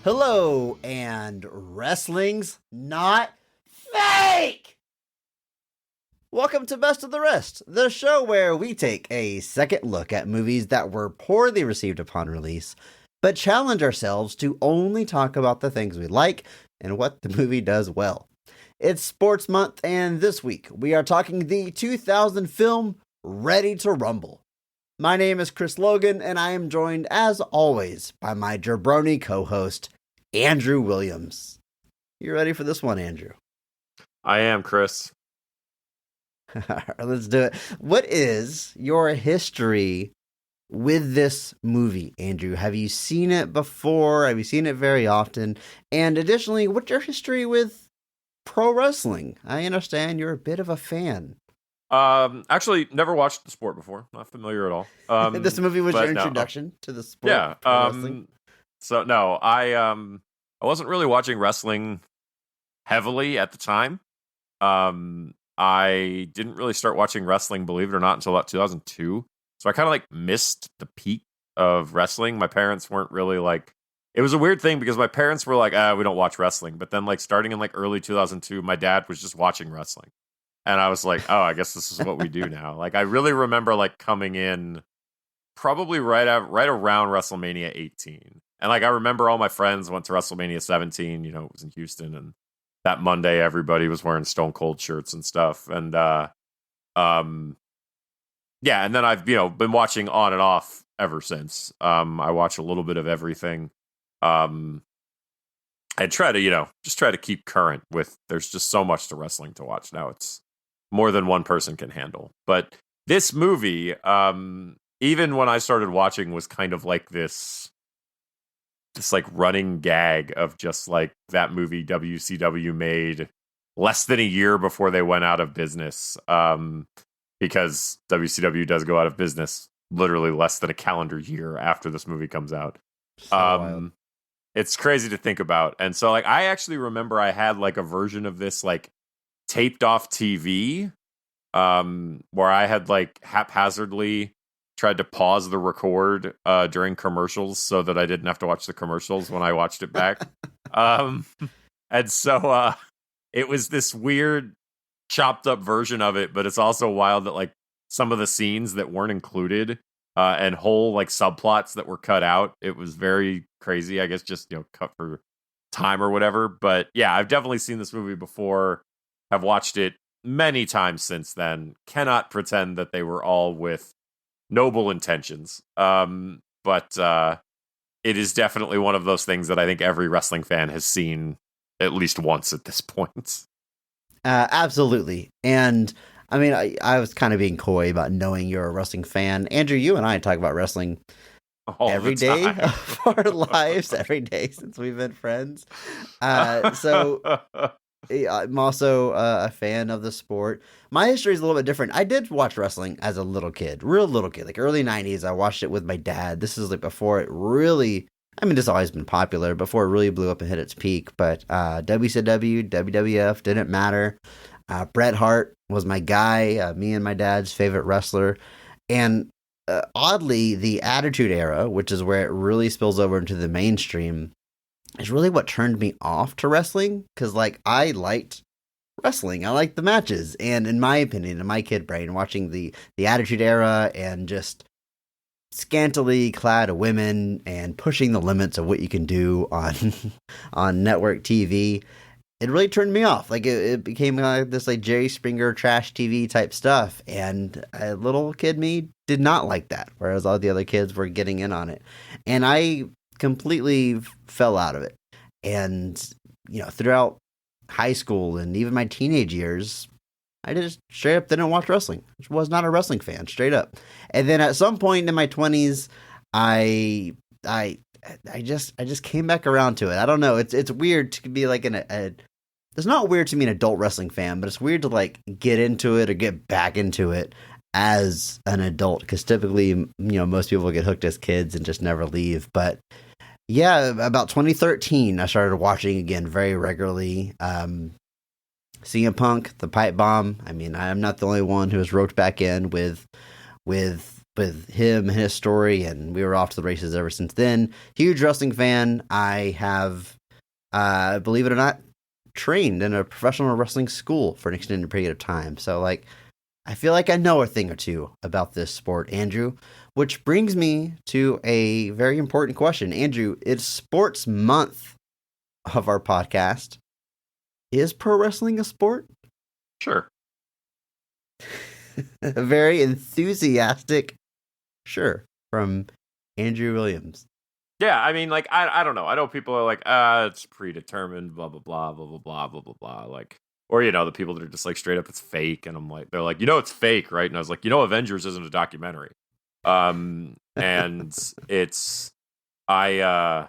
Hello, and wrestling's not fake! Welcome to Best of the Rest, the show where we take a second look at movies that were poorly received upon release, but challenge ourselves to only talk about the things we like and what the movie does well. It's Sports Month, and this week we are talking the 2000 film Ready to Rumble. My name is Chris Logan, and I am joined, as always, by my jabroni co-host, Andrew Williams. You ready for this one, Andrew? I am, Chris. All right, let's do it. What is your history with this movie, Andrew? Have you seen it before? Have you seen it very often? And additionally, what's your history with pro wrestling? I understand you're a bit of a fan. Actually, never watched the sport before. Not familiar at all. This movie was your introduction to the sport. Yeah. Wrestling? So no, I wasn't really watching wrestling heavily at the time. I didn't really start watching wrestling, believe it or not, until about 2002. So I kind of like missed the peak of wrestling. My parents weren't really like, it was a weird thing because my parents were like, we don't watch wrestling. But then like starting in like early 2002, my dad was just watching wrestling. And I was like, oh, I guess this is what we do now. Like, I really remember like coming in probably right around WrestleMania 18. And like, I remember all my friends went to WrestleMania 17, it was in Houston. And that Monday, everybody was wearing Stone Cold shirts and stuff. And, yeah, and then I've, been watching on and off ever since. I watch a little bit of everything. I try to, just try to keep current with, there's just so much to wrestling to watch now. It's more than one person can handle. But this movie, even when I started watching, was kind of like this like running gag of just like that movie WCW made less than a year before they went out of business. Because WCW does go out of business literally less than a calendar year after this movie comes out. Wild. It's crazy to think about. And so like, I actually remember I had like a version of this like taped off TV, where I had like haphazardly tried to pause the record during commercials so that I didn't have to watch the commercials when I watched it back. And so it was this weird chopped up version of it, but it's also wild that like some of the scenes that weren't included and whole like subplots that were cut out, it was very crazy. I guess just, cut for time or whatever. But yeah, I've definitely seen this movie before. Have watched it many times since then. Cannot pretend that they were all with noble intentions. But it is definitely one of those things that I think every wrestling fan has seen at least once at this point. Absolutely. And I mean, I was kind of being coy about knowing you're a wrestling fan. Andrew, you and I talk about wrestling every day of our lives, every day since we've been friends. So I'm also a fan of the sport. My history is a little bit different. I did watch wrestling as a little kid, real little kid, like early 90s. I watched it with my dad. This is like before it really, it's always been popular, before it really blew up and hit its peak. But WCW, WWF didn't matter. Bret Hart was my guy, me and my dad's favorite wrestler. And oddly, the Attitude Era, which is where it really spills over into the mainstream, is really what turned me off to wrestling, because like I liked wrestling, I liked the matches, and in my opinion, in my kid brain, watching the Attitude Era and just scantily clad women and pushing the limits of what you can do on network TV, it really turned me off. Like it became this like Jerry Springer trash TV type stuff, and a little kid me did not like that, whereas all the other kids were getting in on it, and I completely fell out of it. And throughout high school and even my teenage years, I just straight up didn't watch wrestling. I was not a wrestling fan, straight up. And then at some point in my 20s, I just came back around to it. I don't know. It's weird to be like it's not weird to be an adult wrestling fan, but it's weird to like get into it or get back into it as an adult, because typically, most people get hooked as kids and just never leave. But yeah, about 2013, I started watching again very regularly. CM Punk, the pipe bomb. I mean, I am not the only one who was roped back in with with him and his story, and we were off to the races ever since then. Huge wrestling fan. I have, believe it or not, trained in a professional wrestling school for an extended period of time. So, like, I feel like I know a thing or two about this sport, Andrew, which brings me to a very important question. Andrew, it's sports month of our podcast. Is pro wrestling a sport? Sure. A very enthusiastic sure from Andrew Williams. Yeah, I mean, like, I don't know. I know people are like, it's predetermined, blah, blah, blah, blah, blah, blah, blah, blah, blah. Like, or, you know, the people that are just like, straight up, it's fake. And I'm like, they're like, it's fake, right? And I was like, Avengers isn't a documentary. And it's, yeah,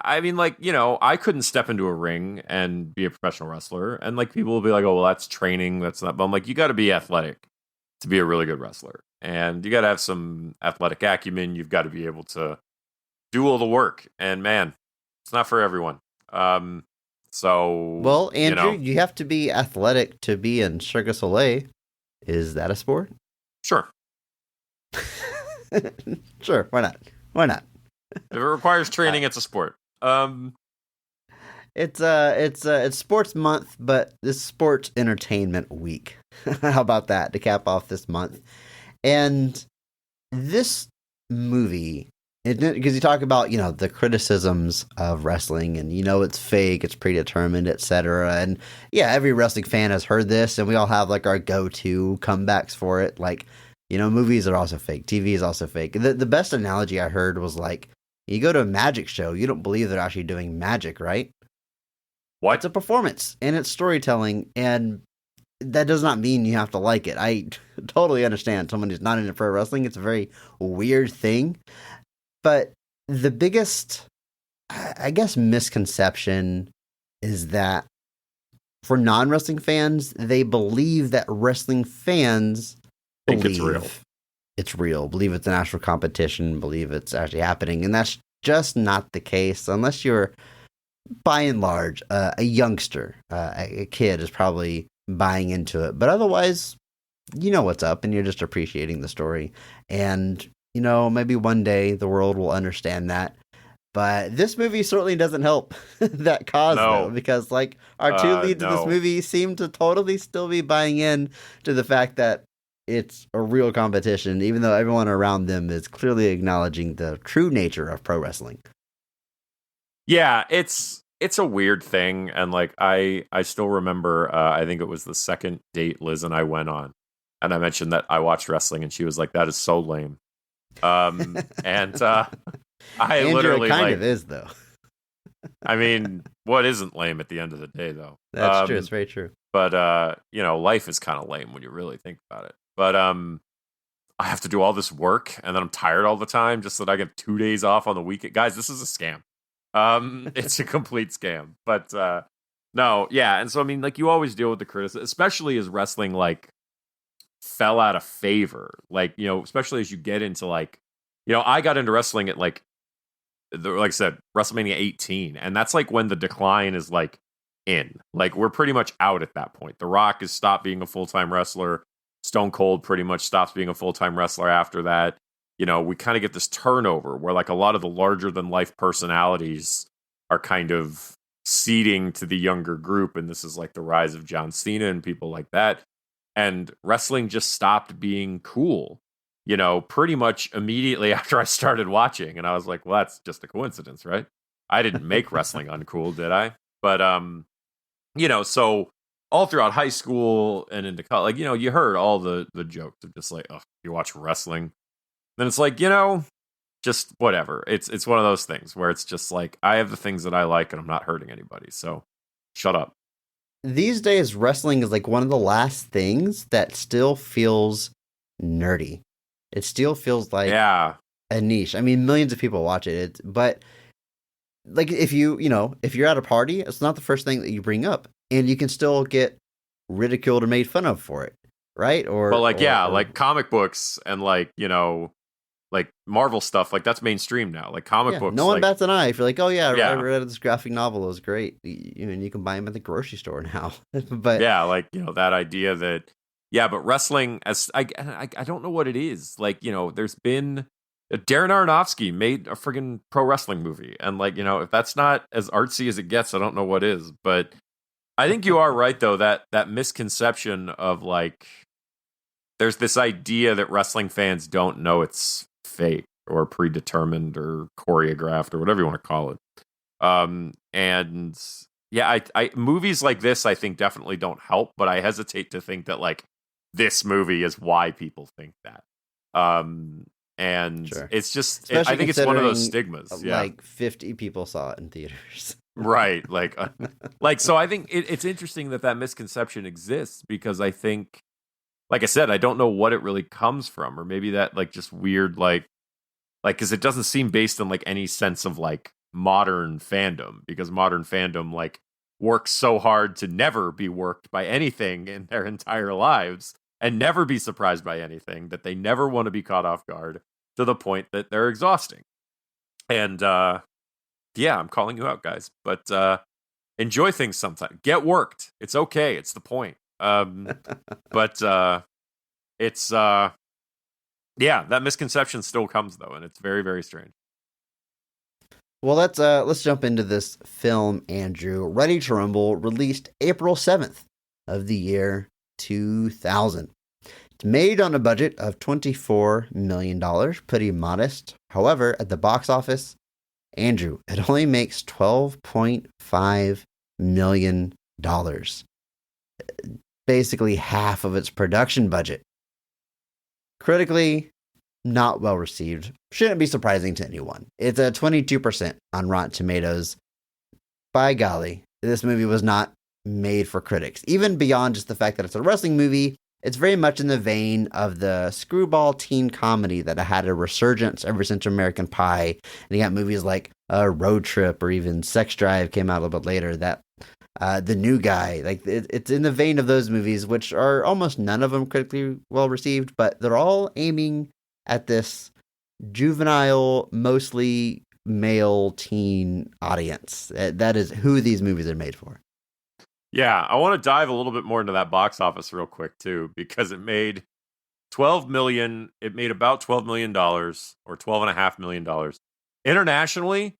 I mean, like, I couldn't step into a ring and be a professional wrestler. And, like, people will be like, oh, well, that's training. That's not. But I'm like, you got to be athletic to be a really good wrestler. And you got to have some athletic acumen. You've got to be able to do all the work. And, man, it's not for everyone. So, well, Andrew, you have to be athletic to be in Cirque du Soleil. Is that a sport? Sure. Sure. Why not? Why not? If it requires training, it's a sport. It's sports month, but this sports entertainment week. How about that to cap off this month? And this movie, because you talk about, the criticisms of wrestling and, it's fake, it's predetermined, etc. And yeah, every wrestling fan has heard this, and we all have like our go-to comebacks for it. Like, movies are also fake. TV is also fake. The best analogy I heard was like, you go to a magic show, you don't believe they're actually doing magic, right? What? It's a performance and it's storytelling, and that does not mean you have to like it. I totally understand someone who's not into pro wrestling. It's a very weird thing. But the biggest, I guess, misconception is that for non-wrestling fans, they believe that wrestling fans think it's real. It's real. Believe it's an actual competition. Believe it's actually happening. And that's just not the case unless you're, by and large, a youngster. A kid is probably buying into it. But otherwise, you know what's up and you're just appreciating the story. And, maybe one day the world will understand that. But this movie certainly doesn't help that cause, though, because like our two leads in this movie seem to totally still be buying in to the fact that it's a real competition, even though everyone around them is clearly acknowledging the true nature of pro wrestling. Yeah, it's a weird thing. And like, I still remember, I think it was the second date Liz and I went on, and I mentioned that I watched wrestling, and she was like, that is so lame. And I Andrew, literally it kind of is, though. I mean, what isn't lame at the end of the day, though? That's true. It's very true. But, life is kind of lame when you really think about it. But I have to do all this work, and then I'm tired all the time just so that I get 2 days off on the weekend. Guys, this is a scam. It's a complete scam. But no, yeah. And so, I mean, like, you always deal with the criticism, especially as wrestling, like, fell out of favor. Like, especially as you get into, like, I got into wrestling at, like I said, WrestleMania 18. And that's, like, when the decline is, like, in. Like, we're pretty much out at that point. The Rock has stopped being a full-time wrestler. Stone Cold pretty much stops being a full-time wrestler after that. We kind of get this turnover where like a lot of the larger than life personalities are kind of ceding to the younger group. And this is like the rise of John Cena and people like that. And wrestling just stopped being cool, pretty much immediately after I started watching. And I was like, well, that's just a coincidence, right? I didn't make wrestling uncool, did I? But, so all throughout high school and into college, like, you heard all the jokes of just like, oh, you watch wrestling. Then it's like, just whatever. It's one of those things where it's just like, I have the things that I like and I'm not hurting anybody. So shut up. These days, wrestling is like one of the last things that still feels nerdy. It still feels like a niche. I mean, millions of people watch it. But like if you're at a party, it's not the first thing that you bring up. And you can still get ridiculed or made fun of for it, right? Or like comic books and like like Marvel stuff, like that's mainstream now. Like comic books, no one bats an eye if you're like, oh yeah, I read this graphic novel, it was great. You can buy them at the grocery store now. But yeah, like that idea that Yeah, but wrestling, as I don't know what it is. Like, there's been Darren Aronofsky made a friggin' pro wrestling movie, and like, if that's not as artsy as it gets, I don't know what is. But I think you are right though, that misconception of like, there's this idea that wrestling fans don't know it's fake or predetermined or choreographed or whatever you want to call it. And yeah, I movies like this I think definitely don't help, but I hesitate to think that like this movie is why people think that. And Sure. it's just, Especially I think it's one of those considering, stigmas. Yeah. Like 50 people saw it in theaters. Right. Like, so I think it's interesting that misconception exists, because I think, like I said, I don't know what it really comes from, or maybe that like just weird, like, because it doesn't seem based on like any sense of like modern fandom, because modern fandom like works so hard to never be worked by anything in their entire lives and never be surprised by anything, that they never want to be caught off guard to the point that they're exhausting. And yeah, I'm calling you out, guys, but enjoy things sometimes. Get worked. It's okay. It's the point. But it's yeah, that misconception still comes though, and it's very, very strange. Well, let's jump into this film, Andrew. Ready to Rumble, released April 7th of the year 2000. It's made on a budget of $24 million, pretty modest. However, at the box office, Andrew, it only makes $12.5 million. Basically half of its production budget. Critically, not well received. Shouldn't be surprising to anyone. It's a 22% on Rotten Tomatoes. By golly, this movie was not made for critics. Even beyond just the fact that it's a wrestling movie, it's very much in the vein of the screwball teen comedy that had a resurgence ever since American Pie. And you got movies like Road Trip, or even Sex Drive came out a little bit later. That The New Guy, like it's in the vein of those movies, which are almost none of them critically well received, but they're all aiming at this juvenile, mostly male teen audience. That is who these movies are made for. Yeah, I want to dive a little bit more into that box office real quick too, because it made 12 million. It made about $12 million, or $12.5 million. Internationally,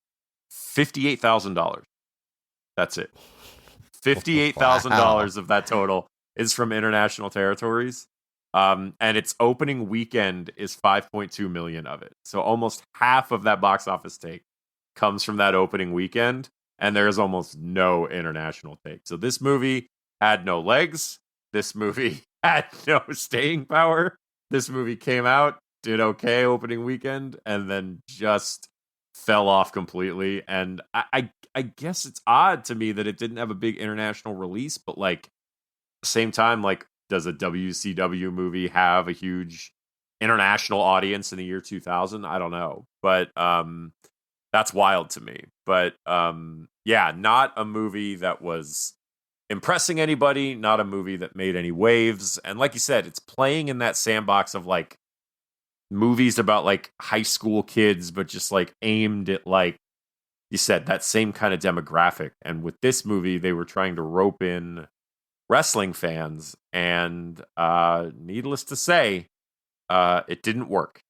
$58,000. That's it. $58,000 of that total is from international territories. And its opening weekend is 5.2 million of it. So almost half of that box office take comes from that opening weekend, and there is almost no international take. So this movie had no legs. This movie had no staying power. This movie came out, did okay opening weekend, and then just fell off completely. And I guess it's odd to me that it didn't have a big international release, but like at the same time, like, does a WCW movie have a huge international audience in the year 2000? I don't know, but that's wild to me. But yeah, not a movie that was impressing anybody, not a movie that made any waves. And like you said, it's playing in that sandbox of like movies about like high school kids, but just like aimed at, like you said, that same kind of demographic. And with this movie, they were trying to rope in wrestling fans, and needless to say, it didn't work.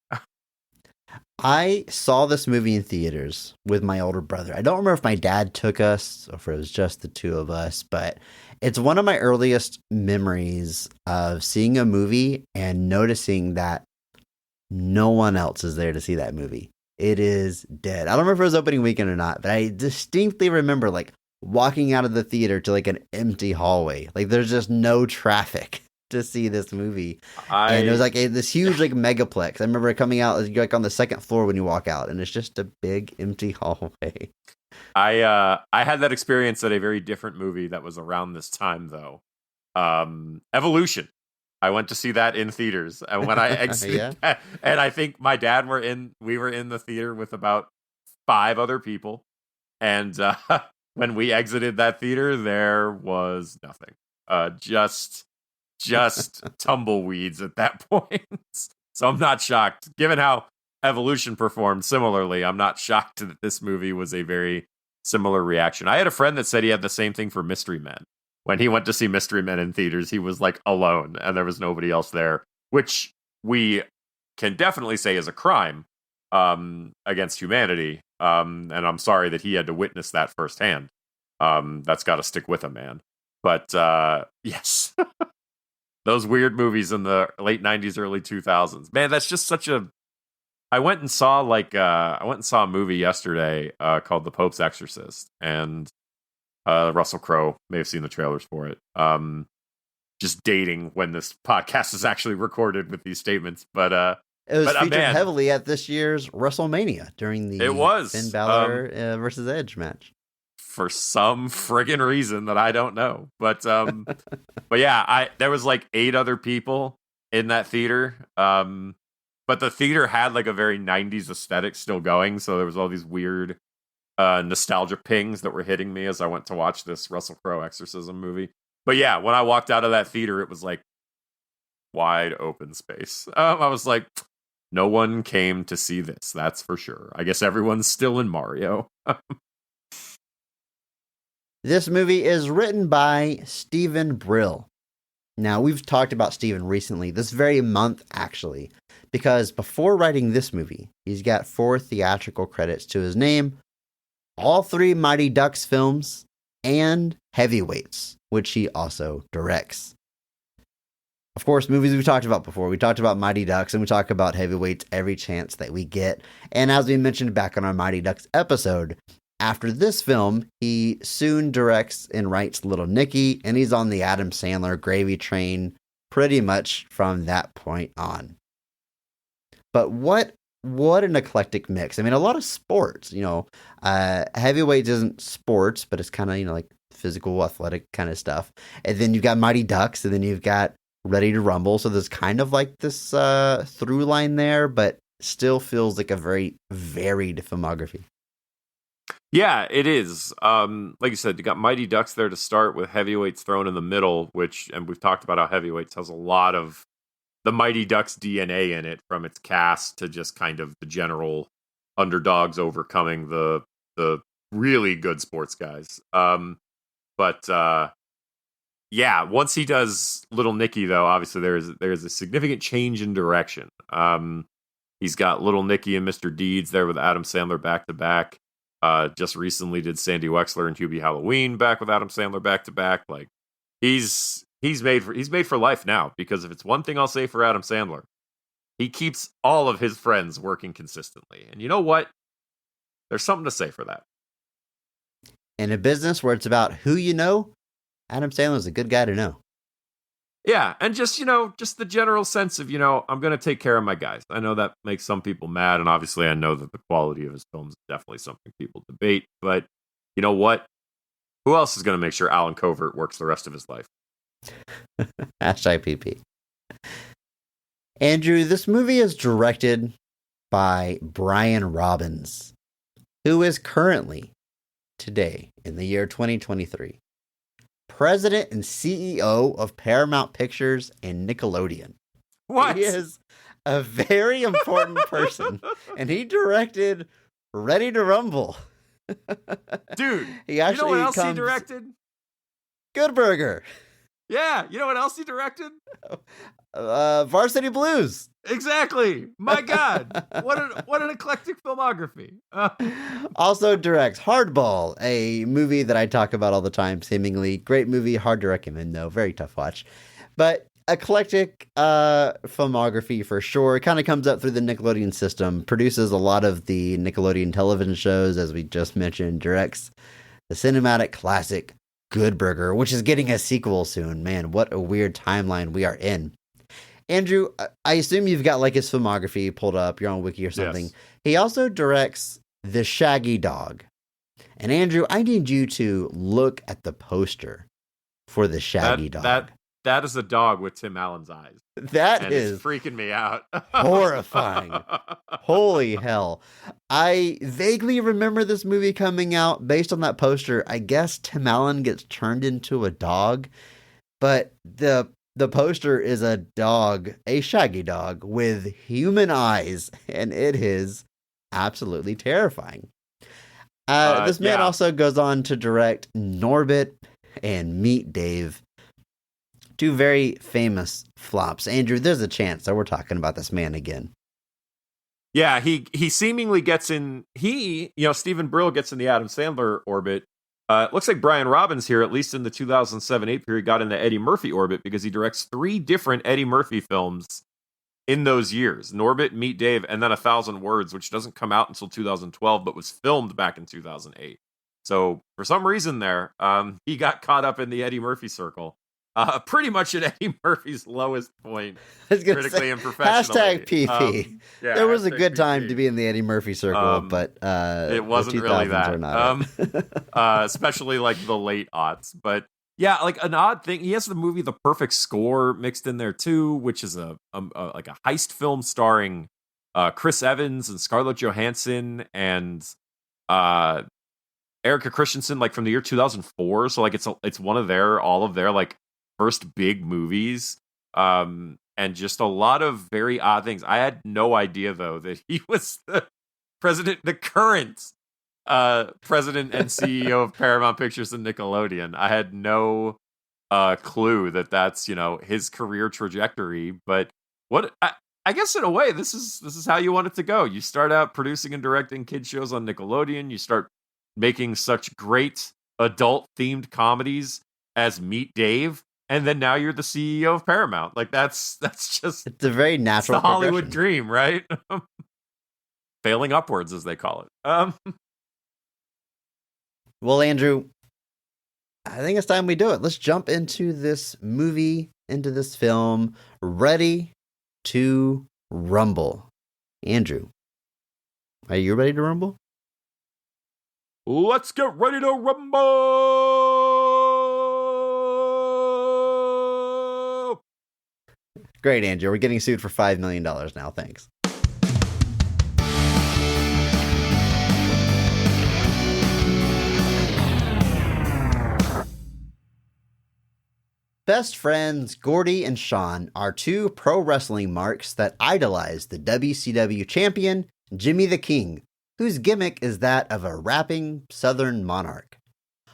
I saw this movie in theaters with my older brother. I don't remember if my dad took us or if it was just the two of us, but it's one of my earliest memories of seeing a movie and noticing that no one else is there to see that movie. It is dead. I don't remember if it was opening weekend or not, but I distinctly remember like walking out of the theater to like an empty hallway. Like there's just no traffic to see this movie. And it was like this huge like megaplex. I remember it coming out like on the second floor when you walk out, and it's just a big empty hallway. I had that experience at a very different movie that was around this time though. Evolution. I went to see that in theaters, and when I exited, Yeah. and I think my dad we were in the theater with about 5 other people, and when we exited that theater, there was nothing. Just tumbleweeds at that point. So I'm not shocked. Given how Evolution performed similarly, I'm not shocked that this movie was a very similar reaction. I had a friend that said he had the same thing for Mystery Men. when he went to see Mystery Men in theaters, he was like alone and there was nobody else there, which we can definitely say is a crime against humanity. And I'm sorry that he had to witness that firsthand. That's got to stick with him, man. But yes, those weird movies in the late 90s, early 2000s. Man, that's just such a... I went and saw a movie yesterday called The Pope's Exorcist, and Russell Crowe may have seen the trailers for it. Just dating when this podcast is actually recorded with these statements, but it was featured heavily at this year's WrestleMania during the Finn Balor versus Edge match. For some friggin' reason that I don't know, but yeah, there was like 8 other people in that theater. But the theater had like a very 90s aesthetic still going, so there was all these weird nostalgia pings that were hitting me as I went to watch this Russell Crowe exorcism movie. But yeah, when I walked out of that theater, it was like wide open space. I was like, no one came to see this, that's for sure. I guess everyone's still in Mario. This movie is written by Stephen Brill. Now, we've talked about Stephen recently, this very month actually, because before writing this movie, he's got 4 theatrical credits to his name, all 3 Mighty Ducks films, and Heavyweights, which he also directs. Of course, movies we've talked about before. We talked about Mighty Ducks, and we talk about Heavyweights every chance that we get. And as we mentioned back on our Mighty Ducks episode, after this film, he soon directs and writes Little Nicky, and he's on the Adam Sandler gravy train pretty much from that point on. But what an eclectic mix. I mean, a lot of sports, Heavyweights isn't sports, but it's kind of, like physical, athletic kind of stuff. And then you've got Mighty Ducks, and then you've got Ready to Rumble. So there's kind of like this through line there, but still feels like a very varied filmography. Yeah, it is. Like you said, you got Mighty Ducks there to start with Heavyweights thrown in the middle, and we've talked about how Heavyweights has a lot of the Mighty Ducks DNA in it, from its cast to just kind of the general underdogs overcoming the really good sports guys. Yeah, once he does Little Nicky, though, obviously there's a significant change in direction. He's got Little Nicky and Mr. Deeds there with Adam Sandler back to back. Just recently did Sandy Wexler and Hubie Halloween back with Adam Sandler back to back. Like he's made for life now, because if it's one thing I'll say for Adam Sandler, he keeps all of his friends working consistently. And you know what? There's something to say for that. In a business where it's about who you know, Adam Sandler's a good guy to know. Yeah, and just the general sense of, I'm going to take care of my guys. I know that makes some people mad, and obviously I know that the quality of his films is definitely something people debate, but you know what? Who else is going to make sure Alan Covert works the rest of his life? #IPP. Andrew, this movie is directed by Brian Robbins, who is currently, today, in the year 2023, President and CEO of Paramount Pictures and Nickelodeon. What? He is a very important person, and he directed Ready to Rumble. Dude, you know what else he directed? Good Burger. Yeah, you know what else he directed? Varsity Blues. Exactly. My God, what an eclectic filmography. Also directs Hardball, a movie that I talk about all the time, seemingly great movie, hard to recommend though, very tough watch. But eclectic filmography for sure. It kind of comes up through the Nickelodeon system, produces a lot of the Nickelodeon television shows, as we just mentioned, directs the cinematic classic Good Burger, which is getting a sequel soon. Man, what a weird timeline we are in. Andrew, I assume you've got like his filmography pulled up. You're on Wiki or something. Yes. He also directs The Shaggy Dog. And Andrew, I need you to look at the poster for The Shaggy Dog. That is a dog with Tim Allen's eyes. That is freaking me out. Horrifying. Holy hell. I vaguely remember this movie coming out based on that poster. I guess Tim Allen gets turned into a dog, but the poster is a dog, a shaggy dog with human eyes, and it is absolutely terrifying. This man also goes on to direct Norbit, and Meet Dave. Two very famous flops. Andrew, there's a chance that we're talking about this man again. Yeah, he seemingly gets in. Stephen Brill gets in the Adam Sandler orbit. It looks like Brian Robbins here, at least in the 2007-8 period, got in the Eddie Murphy orbit because he directs 3 different Eddie Murphy films in those years: Norbit, Meet Dave, and then 1,000 Words, which doesn't come out until 2012, but was filmed back in 2008. So for some reason there, he got caught up in the Eddie Murphy circle. Pretty much at Eddie Murphy's lowest point, critically and professionally. #PP. There was a good time to be in the Eddie Murphy circle, but it wasn't really that. Especially like the late aughts. But yeah, like an odd thing, he has the movie The Perfect Score mixed in there too, which is a heist film starring Chris Evans and Scarlett Johansson and Erica Christensen, like from the year 2004. So like it's one of all of their like first big movies, and just a lot of very odd things. I had no idea though that he was the current president and CEO of Paramount Pictures and Nickelodeon. I had no clue that that's his career trajectory. But I guess in a way this is how you want it to go. You start out producing and directing kids shows on Nickelodeon. You start making such great adult themed comedies as Meet Dave. And then now you're the CEO of Paramount. Like that's just, it's a very natural the Hollywood dream, right? Failing upwards, as they call it. Well, Andrew, I think it's time we do it. Let's jump into this movie, into this film. Ready to rumble. Andrew, are you ready to rumble? Let's get ready to rumble! Great, Andrew. We're getting sued for $5 million now. Thanks. Best friends Gordy and Sean are 2 pro wrestling marks that idolize the WCW champion, Jimmy the King, whose gimmick is that of a rapping Southern monarch.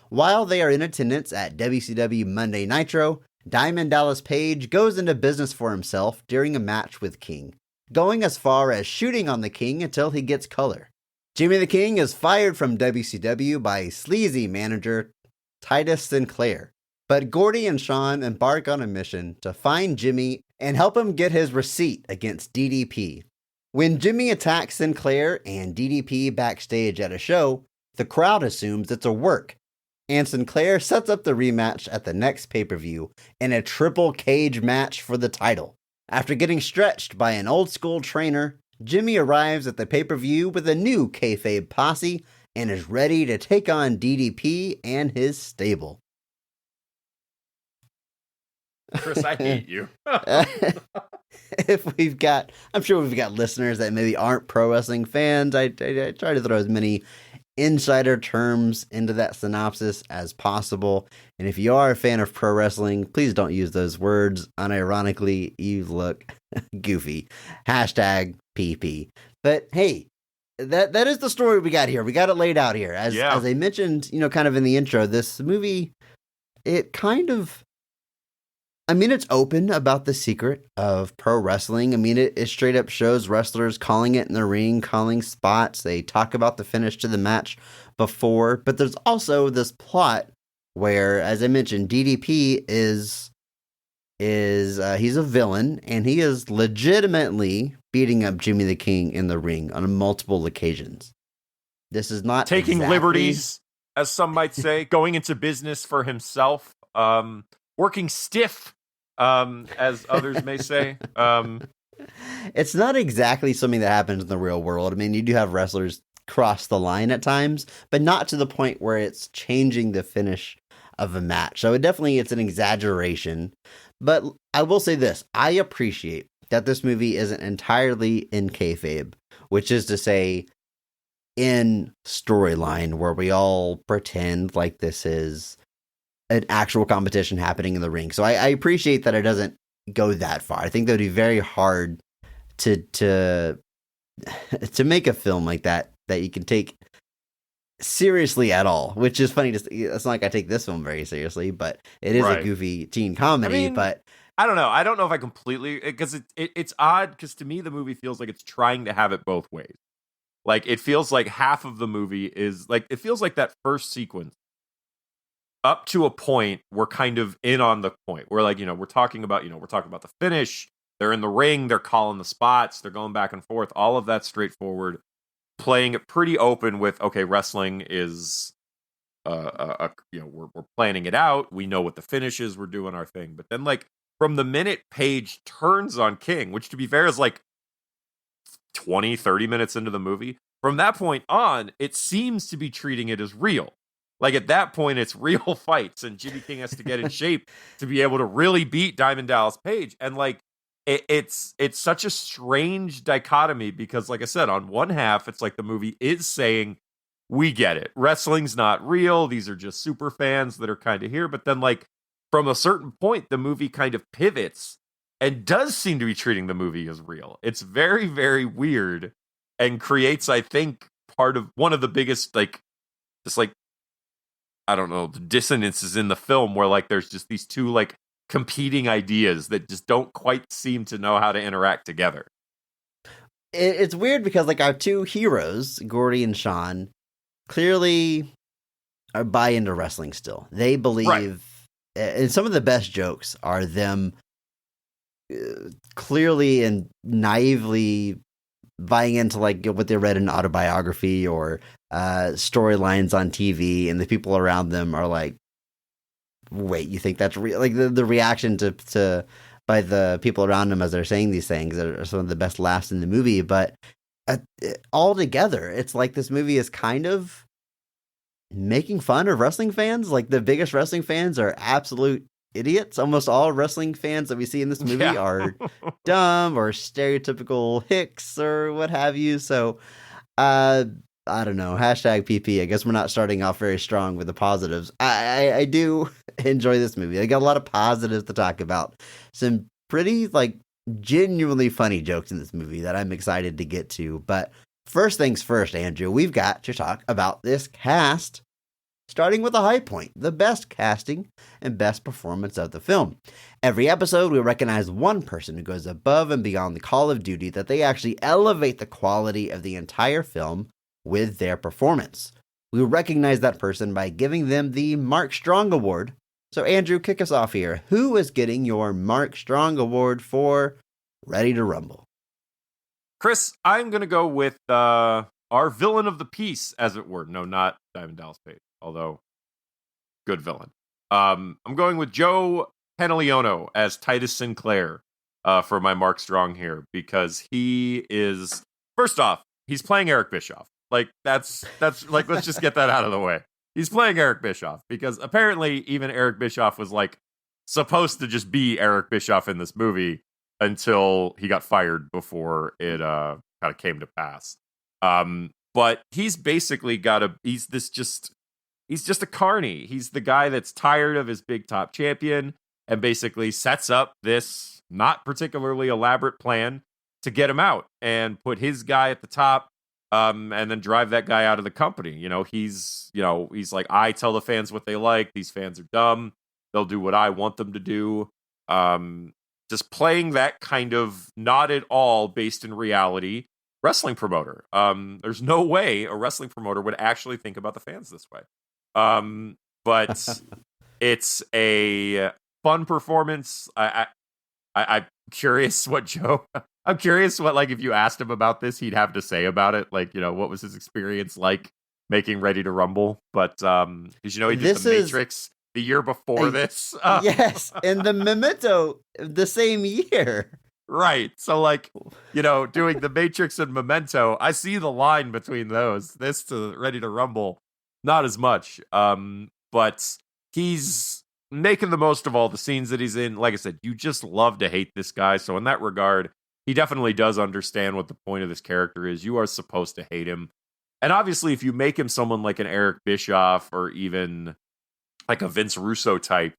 While they are in attendance at WCW Monday Nitro, Diamond Dallas Page goes into business for himself during a match with King, going as far as shooting on the King until he gets color. Jimmy the King is fired from WCW by sleazy manager Titus Sinclair, but Gordy and Sean embark on a mission to find Jimmy and help him get his receipt against DDP. When Jimmy attacks Sinclair and DDP backstage at a show, the crowd assumes it's a work, and Sinclair sets up the rematch at the next pay-per-view in a triple cage match for the title. After getting stretched by an old-school trainer, Jimmy arrives at the pay-per-view with a new kayfabe posse and is ready to take on DDP and his stable. Chris, I hate you. I'm sure we've got listeners that maybe aren't pro wrestling fans. I try to throw as many insider terms into that synopsis as possible. And if you are a fan of pro wrestling, please don't use those words unironically. You look goofy. #PP. But hey, that is the story we got here. We got it laid out here. As I mentioned, kind of in the intro, this movie, it kind of, it's open about the secret of pro wrestling. It straight up shows wrestlers calling it in the ring, calling spots. They talk about the finish to the match before, but there's also this plot where, as I mentioned, DDP is he's a villain, and he is legitimately beating up Jimmy the King in the ring on multiple occasions. This is not taking liberties, as some might say, going into business for himself, working stiff, as others may say. It's not exactly something that happens in the real world. You do have wrestlers cross the line at times, but not to the point where it's changing the finish of a match. So it's an exaggeration. But I will say this, I appreciate that this movie isn't entirely in kayfabe, which is to say in storyline, where we all pretend like this is an actual competition happening in the ring. So I appreciate that it doesn't go that far. I think that would be very hard to make a film like that you can take seriously at all, which is funny. It's not like I take this film very seriously, but it is a Right. goofy teen comedy. I mean, but I don't know. I don't know if I completely, because it's odd, because to me the movie feels like it's trying to have it both ways. Like it feels like half of the movie is like, it feels like that first sequence up to a point we're kind of in on the point. We're like, we're talking about the finish. They're in the ring, they're calling the spots, they're going back and forth. All of that straightforward, playing it pretty open with, okay, wrestling is we're planning it out. We know what the finish is. We're doing our thing. But then, like, from the minute Paige turns on King, which to be fair is like 20, 30 minutes into the movie, from that point on, it seems to be treating it as real. Like at that point, it's real fights, and Jimmy King has to get in shape to be able to really beat Diamond Dallas Page. And like, it's such a strange dichotomy because, like I said, on one half, it's like the movie is saying, we get it. Wrestling's not real. These are just super fans that are kind of here. But then, like, from a certain point, the movie kind of pivots and does seem to be treating the movie as real. It's very, very weird and creates, I think, part of one of the biggest, like, just like, I don't know, the dissonances in the film where, like, there's just these two, like, competing ideas that just don't quite seem to know how to interact together. It's weird because, like, our two heroes, Gordy and Sean, clearly buy into wrestling still. They believe, right. And some of the best jokes are them clearly and naively buying into, like, what they read in an autobiography or storylines on TV, and the people around them are like, wait, you think that's real? Like, the reaction to by the people around them as they're saying these things are some of the best laughs in the movie. But all together, it's like this movie is kind of making fun of wrestling fans. Like, the biggest wrestling fans are absolute idiots. Almost all wrestling fans that we see in this movie are dumb or stereotypical hicks or what have you. So, I don't know. Hashtag PP. I guess we're not starting off very strong with the positives. I do enjoy this movie. I got a lot of positives to talk about. Some pretty, like, genuinely funny jokes in this movie that I'm excited to get to. But first things first, Andrew, we've got to talk about this cast, starting with a high point, the best casting and best performance of the film. Every episode, we recognize one person who goes above and beyond the call of duty, that they actually elevate the quality of the entire film with their performance. We recognize that person by giving them the Mark Strong Award. So, Andrew, kick us off here. Who is getting your Mark Strong Award for Ready to Rumble? Chris, I'm going to go with our villain of the piece, as it were. No, not Diamond Dallas Page, although good villain. I'm going with Joe Pantoliano as Titus Sinclair for my Mark Strong here, because he is, first off, he's playing Eric Bischoff. Like, that's like, let's just get that out of the way. He's playing Eric Bischoff because apparently even Eric Bischoff was, like, supposed to just be Eric Bischoff in this movie until he got fired before it kind of came to pass. But he's basically he's just a carny. He's the guy that's tired of his big top champion and basically sets up this not particularly elaborate plan to get him out and put his guy at the top. And then drive that guy out of the company. He's like, I tell the fans what they like. These fans are dumb. They'll do what I want them to do. Just playing that kind of not at all based in reality wrestling promoter. There's no way a wrestling promoter would actually think about the fans this way. But it's a fun performance. I'm curious what I'm curious what, like, if you asked him about this, he'd have to say about it. Like, what was his experience like making Ready to Rumble? But, because, he did The Matrix the year before this. Yes, and the Memento the same year. Right. So, like, doing The Matrix and Memento, I see the line between those. This to Ready to Rumble, not as much. But he's making the most of all the scenes that he's in. Like I said, you just love to hate this guy. So in that regard, he definitely does understand what the point of this character is. You are supposed to hate him. And obviously, if you make him someone like an Eric Bischoff or even like a Vince Russo type,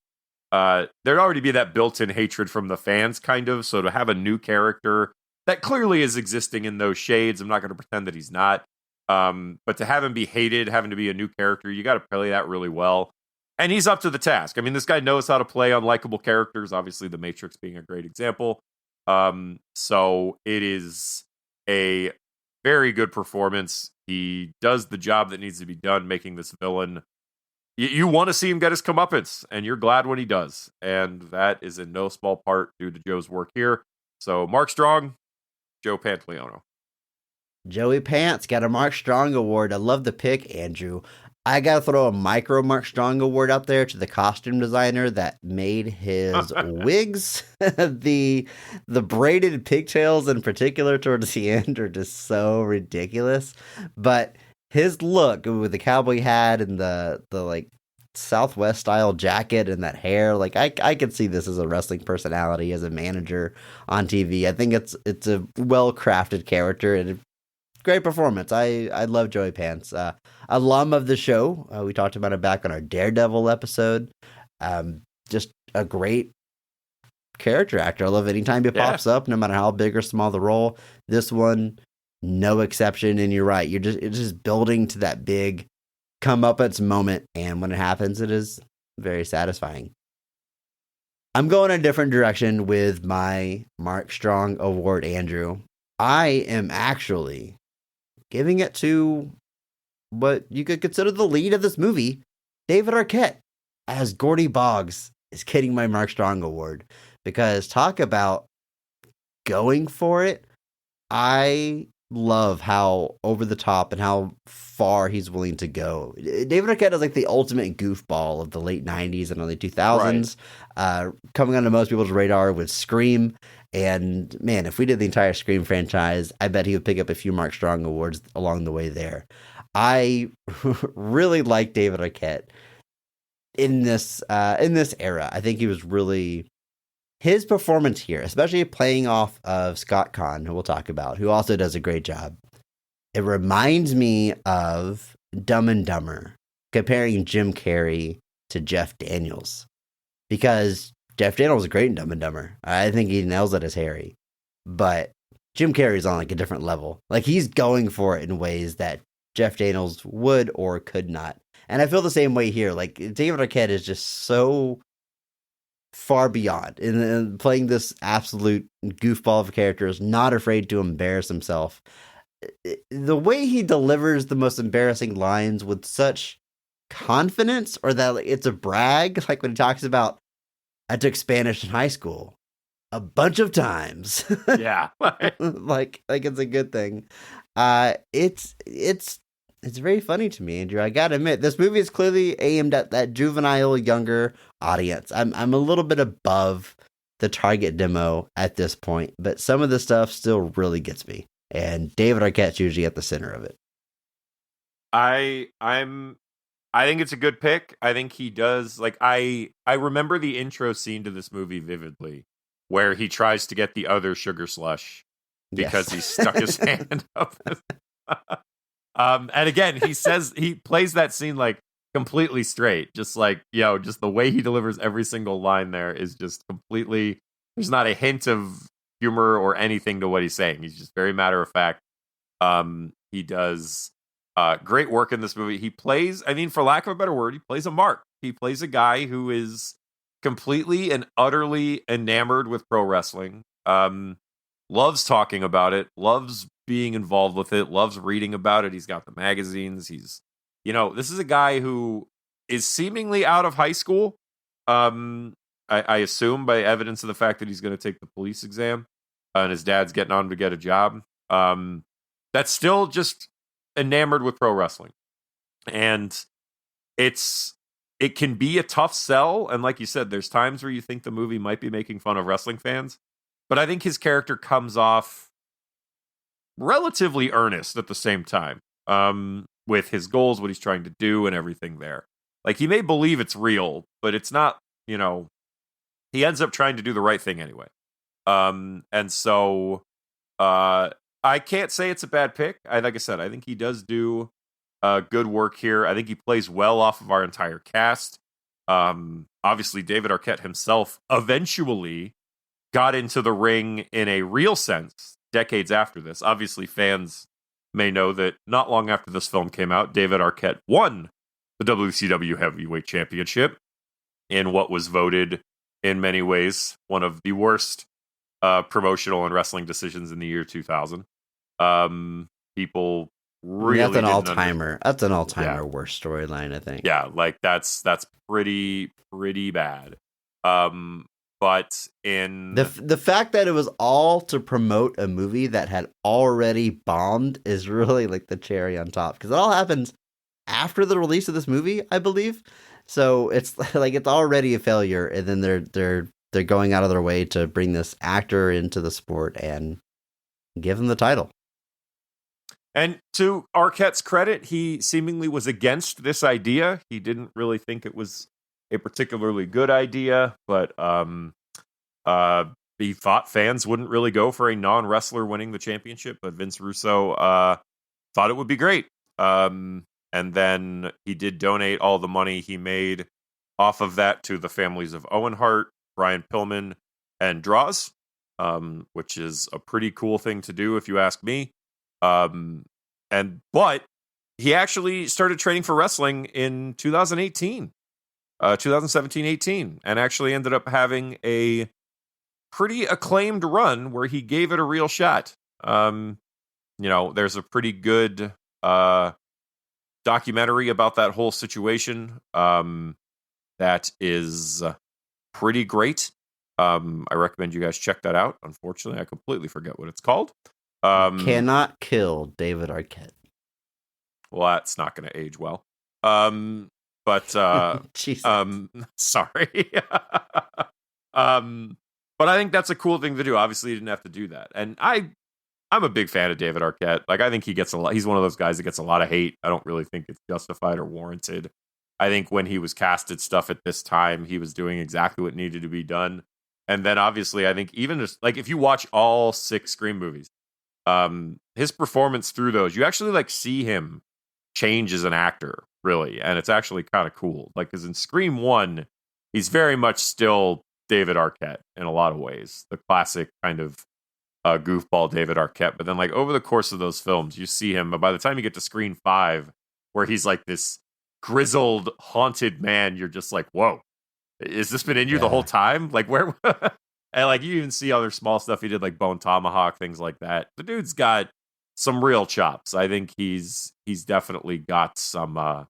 there'd already be that built-in hatred from the fans, kind of. So to have a new character that clearly is existing in those shades, I'm not going to pretend that he's not. But to have him be hated, having to be a new character, you got to play that really well. And he's up to the task. I mean, this guy knows how to play unlikable characters, obviously The Matrix being a great example. So it is a very good performance. He does the job that needs to be done, making this villain. You want to see him get his comeuppance, and you're glad when he does. And that is in no small part due to Joe's work here. So Mark Strong, Joe Pantoliano. Joey Pants got a Mark Strong award. I love the pick, Andrew. I gotta throw a micro Mark Strong award out there to the costume designer that made his wigs. The braided pigtails in particular towards the end are just so ridiculous. But his look with the cowboy hat and the like Southwest style jacket and that hair, like I could see this as a wrestling personality, as a manager on TV. I think it's a well crafted character and great performance. I love Joey Pants. Alum of the show. We talked about it back on our Daredevil episode. Just a great character actor. I love anytime he pops up, no matter how big or small the role. This one, no exception. And you're right. It's just building to that big comeuppance moment. And when it happens, it is very satisfying. I'm going a different direction with my Mark Strong award, Andrew. I am actually giving it to what you could consider the lead of this movie, David Arquette, as Gordy Boggs is getting my Mark Strong award. Because talk about going for it. I love how over the top and how far he's willing to go. David Arquette is like the ultimate goofball of the late 90s and early 2000s. Right. Coming onto most people's radar with Scream. And man, if we did the entire Scream franchise, I bet he would pick up a few Mark Strong awards along the way there. I really like David Arquette in this era. I think he was really, his performance here, especially playing off of Scott Conn, who we'll talk about, who also does a great job. It reminds me of Dumb and Dumber, comparing Jim Carrey to Jeff Daniels, because Jeff Daniels is great in Dumb and Dumber. I think he nails it as Harry, but Jim Carrey's on like a different level. Like he's going for it in ways that Jeff Daniels would or could not. And I feel the same way here. Like David Arquette is just so far beyond in playing this absolute goofball of a character, is not afraid to embarrass himself. The way he delivers the most embarrassing lines with such confidence, or that like, it's a brag, like when he talks about, I took Spanish in high school a bunch of times. Yeah. like it's a good thing. It's very funny to me, Andrew. I gotta admit, this movie is clearly aimed at that juvenile, younger audience. I'm a little bit above the target demo at this point, but some of the stuff still really gets me. And David Arquette's usually at the center of it. I think it's a good pick. I think he does, like, I remember the intro scene to this movie vividly, where he tries to get the other sugar slush because he stuck his hand up. And again, he plays that scene like completely straight, just like, just the way he delivers every single line there is just completely, there's not a hint of humor or anything to what he's saying. He's just very matter of fact. He does great work in this movie. He plays, I mean, for lack of a better word, he plays a mark. He plays a guy who is completely and utterly enamored with pro wrestling. Loves talking about it, loves being involved with it, loves reading about it. He's got the magazines. He's, this is a guy who is seemingly out of high school. I assume by evidence of the fact that he's going to take the police exam and his dad's getting on to get a job. That's still just enamored with pro wrestling. And it can be a tough sell. And like you said, there's times where you think the movie might be making fun of wrestling fans. But I think his character comes off relatively earnest at the same time, with his goals, what he's trying to do, and everything there. Like, he may believe it's real, but it's not, he ends up trying to do the right thing anyway. And so I can't say it's a bad pick. Like I said, I think he does do good work here. I think he plays well off of our entire cast. Obviously, David Arquette himself eventually got into the ring in a real sense decades after this. Obviously, fans may know that not long after this film came out, David Arquette won the WCW Heavyweight Championship in what was voted, in many ways, one of the worst promotional and wrestling decisions in the year 2000. People really that's an all-timer. That's an all-timer worst storyline, I think. Yeah, like that's pretty bad. But in the fact that it was all to promote a movie that had already bombed is really like the cherry on top, because it all happens after the release of this movie, I believe. So it's like it's already a failure, and then they're going out of their way to bring this actor into the sport and give him the title. And to Arquette's credit, he seemingly was against this idea. He didn't really think it was a particularly good idea, but he thought fans wouldn't really go for a non-wrestler winning the championship. But Vince Russo thought it would be great. And then he did donate all the money he made off of that to the families of Owen Hart, Brian Pillman, and Droz, which is a pretty cool thing to do, if you ask me. But he actually started training for wrestling in 2018, 2017-18, and actually ended up having a pretty acclaimed run where he gave it a real shot. There's a pretty good documentary about that whole situation that is pretty great. I recommend you guys check that out. Unfortunately, I completely forget what it's called. Cannot kill David Arquette. Well, that's not going to age well. But sorry. But I think that's a cool thing to do. Obviously, you didn't have to do that. And I'm a big fan of David Arquette. Like, I think he gets a lot. He's one of those guys that gets a lot of hate. I don't really think it's justified or warranted. I think when he was casted stuff at this time, he was doing exactly what needed to be done. And then obviously, I think even just like if you watch all 6 Scream movies, his performance through those, you actually like see him change as an actor, really. And it's actually kind of cool. Like, because in Scream 1, he's very much still David Arquette in a lot of ways. The classic kind of goofball David Arquette. But then like over the course of those films, you see him, but by the time you get to Scream 5, where he's like this grizzled, haunted man, you're just like, whoa, has this been in you the whole time? Like, where? And like you even see other small stuff he did, like Bone Tomahawk, things like that. The dude's got some real chops. I think he's definitely got some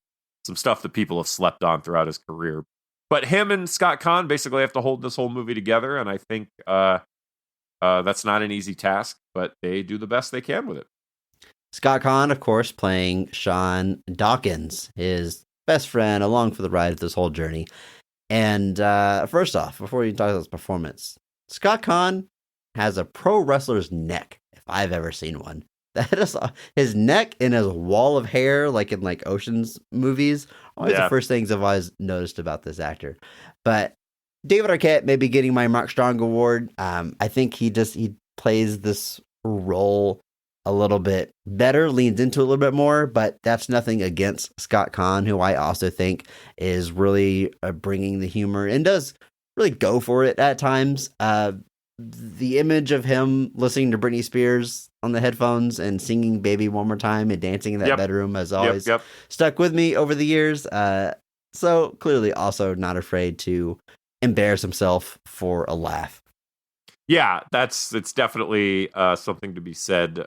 stuff that people have slept on throughout his career. But him and Scott Caan basically have to hold this whole movie together, and I think that's not an easy task, but they do the best they can with it. Scott Caan, of course, playing Sean Dawkins, his best friend, along for the ride of this whole journey. And first off, before you talk about his performance, Scott Caan has a pro wrestler's neck, if I've ever seen one. That is his neck and his wall of hair, like in like Ocean's movies. Always the first things I've always noticed about this actor. But David Arquette may be getting my Mark Strong award. I think he plays this role a little bit better, leans into it a little bit more, but that's nothing against Scott Caan, who I also think is really bringing the humor and does really go for it at times. The image of him listening to Britney Spears on the headphones and singing Baby One More Time and dancing in that bedroom has always stuck with me over the years. So clearly also not afraid to embarrass himself for a laugh. Yeah, it's definitely something to be said,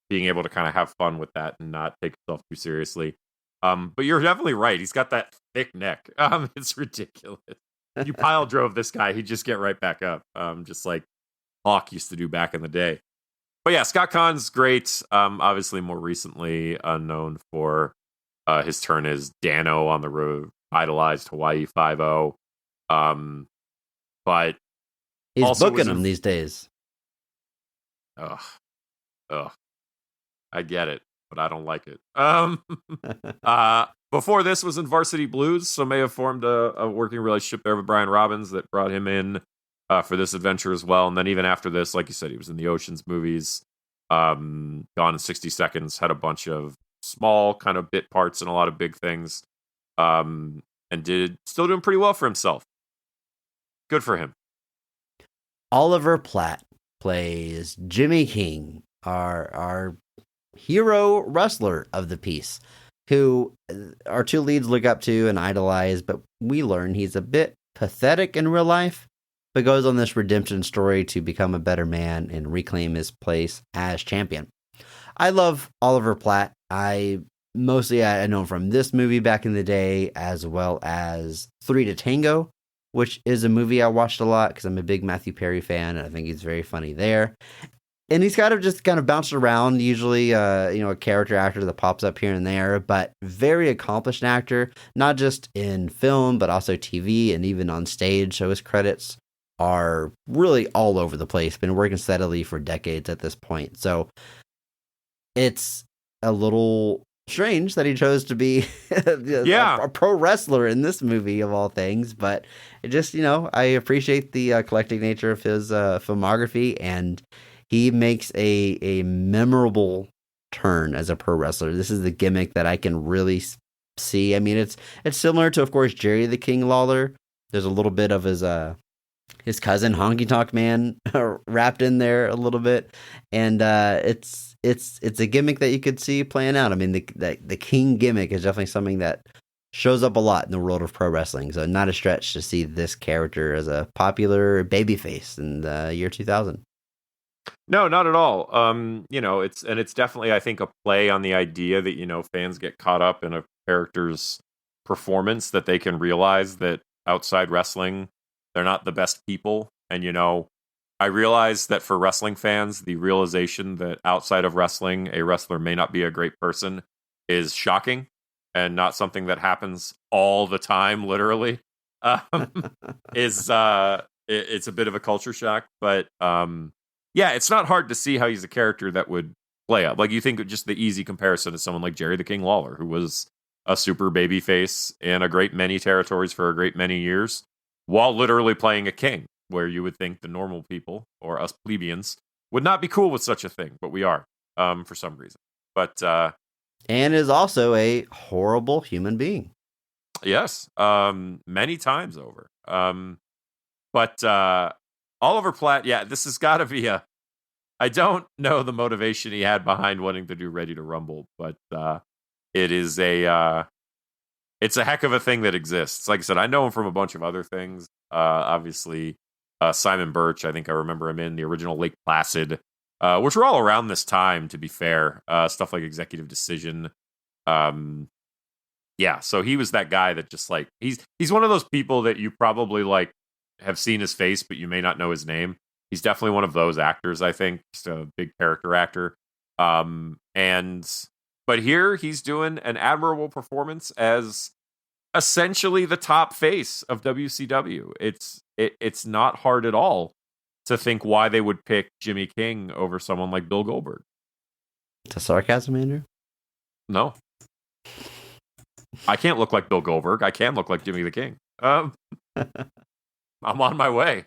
being able to kind of have fun with that and not take yourself too seriously. But you're definitely right. He's got that thick neck. It's ridiculous. You pile drove this guy, he'd just get right back up, just like Hawk used to do back in the day. But yeah, Scott Caan's great. Obviously, more recently known for his turn as Dano on the revitalized Hawaii Five-0. But he's booking them these days. Ugh. I get it, but I don't like it. Before this was in Varsity Blues, so may have formed a working relationship there with Brian Robbins that brought him in for this adventure as well. And then even after this, like you said, he was in the Ocean's movies, Gone in 60 Seconds, had a bunch of small kind of bit parts and a lot of big things, and still doing pretty well for himself. Good for him. Oliver Platt plays Jimmy King, our hero wrestler of the piece, who our two leads look up to and idolize, but we learn he's a bit pathetic in real life, but goes on this redemption story to become a better man and reclaim his place as champion. I love Oliver Platt. I know him from this movie back in the day, as well as 3 to Tango, which is a movie I watched a lot because I'm a big Matthew Perry fan, and I think he's very funny there. And he's kind of bounced around, usually, a character actor that pops up here and there, but very accomplished actor, not just in film, but also TV and even on stage. So his credits are really all over the place, been working steadily for decades at this point. So it's a little strange that he chose to be a pro wrestler in this movie of all things, but it just, I appreciate the eclectic nature of his filmography, and he makes a memorable turn as a pro wrestler. This is the gimmick that I can really see. I mean, it's similar to, of course, Jerry the King Lawler. There's a little bit of his cousin Honky Tonk Man wrapped in there a little bit, and it's a gimmick that you could see playing out. I mean, the King gimmick is definitely something that shows up a lot in the world of pro wrestling, so not a stretch to see this character as a popular babyface in the year 2000. No, not at all. It's definitely, I think, a play on the idea that, fans get caught up in a character's performance, that they can realize that outside wrestling, they're not the best people. And, I realize that for wrestling fans, the realization that outside of wrestling, a wrestler may not be a great person is shocking and not something that happens all the time, literally. It's a bit of a culture shock, but yeah, it's not hard to see how he's a character that would play up. Like, you think just the easy comparison is someone like Jerry the King Lawler, who was a super babyface in a great many territories for a great many years, while literally playing a king, where you would think the normal people, or us plebeians, would not be cool with such a thing, but we are, for some reason. But and is also a horrible human being. Yes, many times over. But Oliver Platt, yeah, this has got to be I don't know the motivation he had behind wanting to do Ready to Rumble, but it is it's a heck of a thing that exists. Like I said, I know him from a bunch of other things. Obviously, Simon Birch, I think I remember him in the original Lake Placid, which were all around this time, to be fair. Stuff like Executive Decision. Yeah, so he was that guy that just, like, he's one of those people that you probably, like, have seen his face, but you may not know his name. He's definitely one of those actors, I think. Just a big character actor. But here he's doing an admirable performance as essentially the top face of WCW. It's not hard at all to think why they would pick Jimmy King over someone like Bill Goldberg. It's a sarcasm, Andrew? No. I can't look like Bill Goldberg. I can look like Jimmy the King. I'm on my way.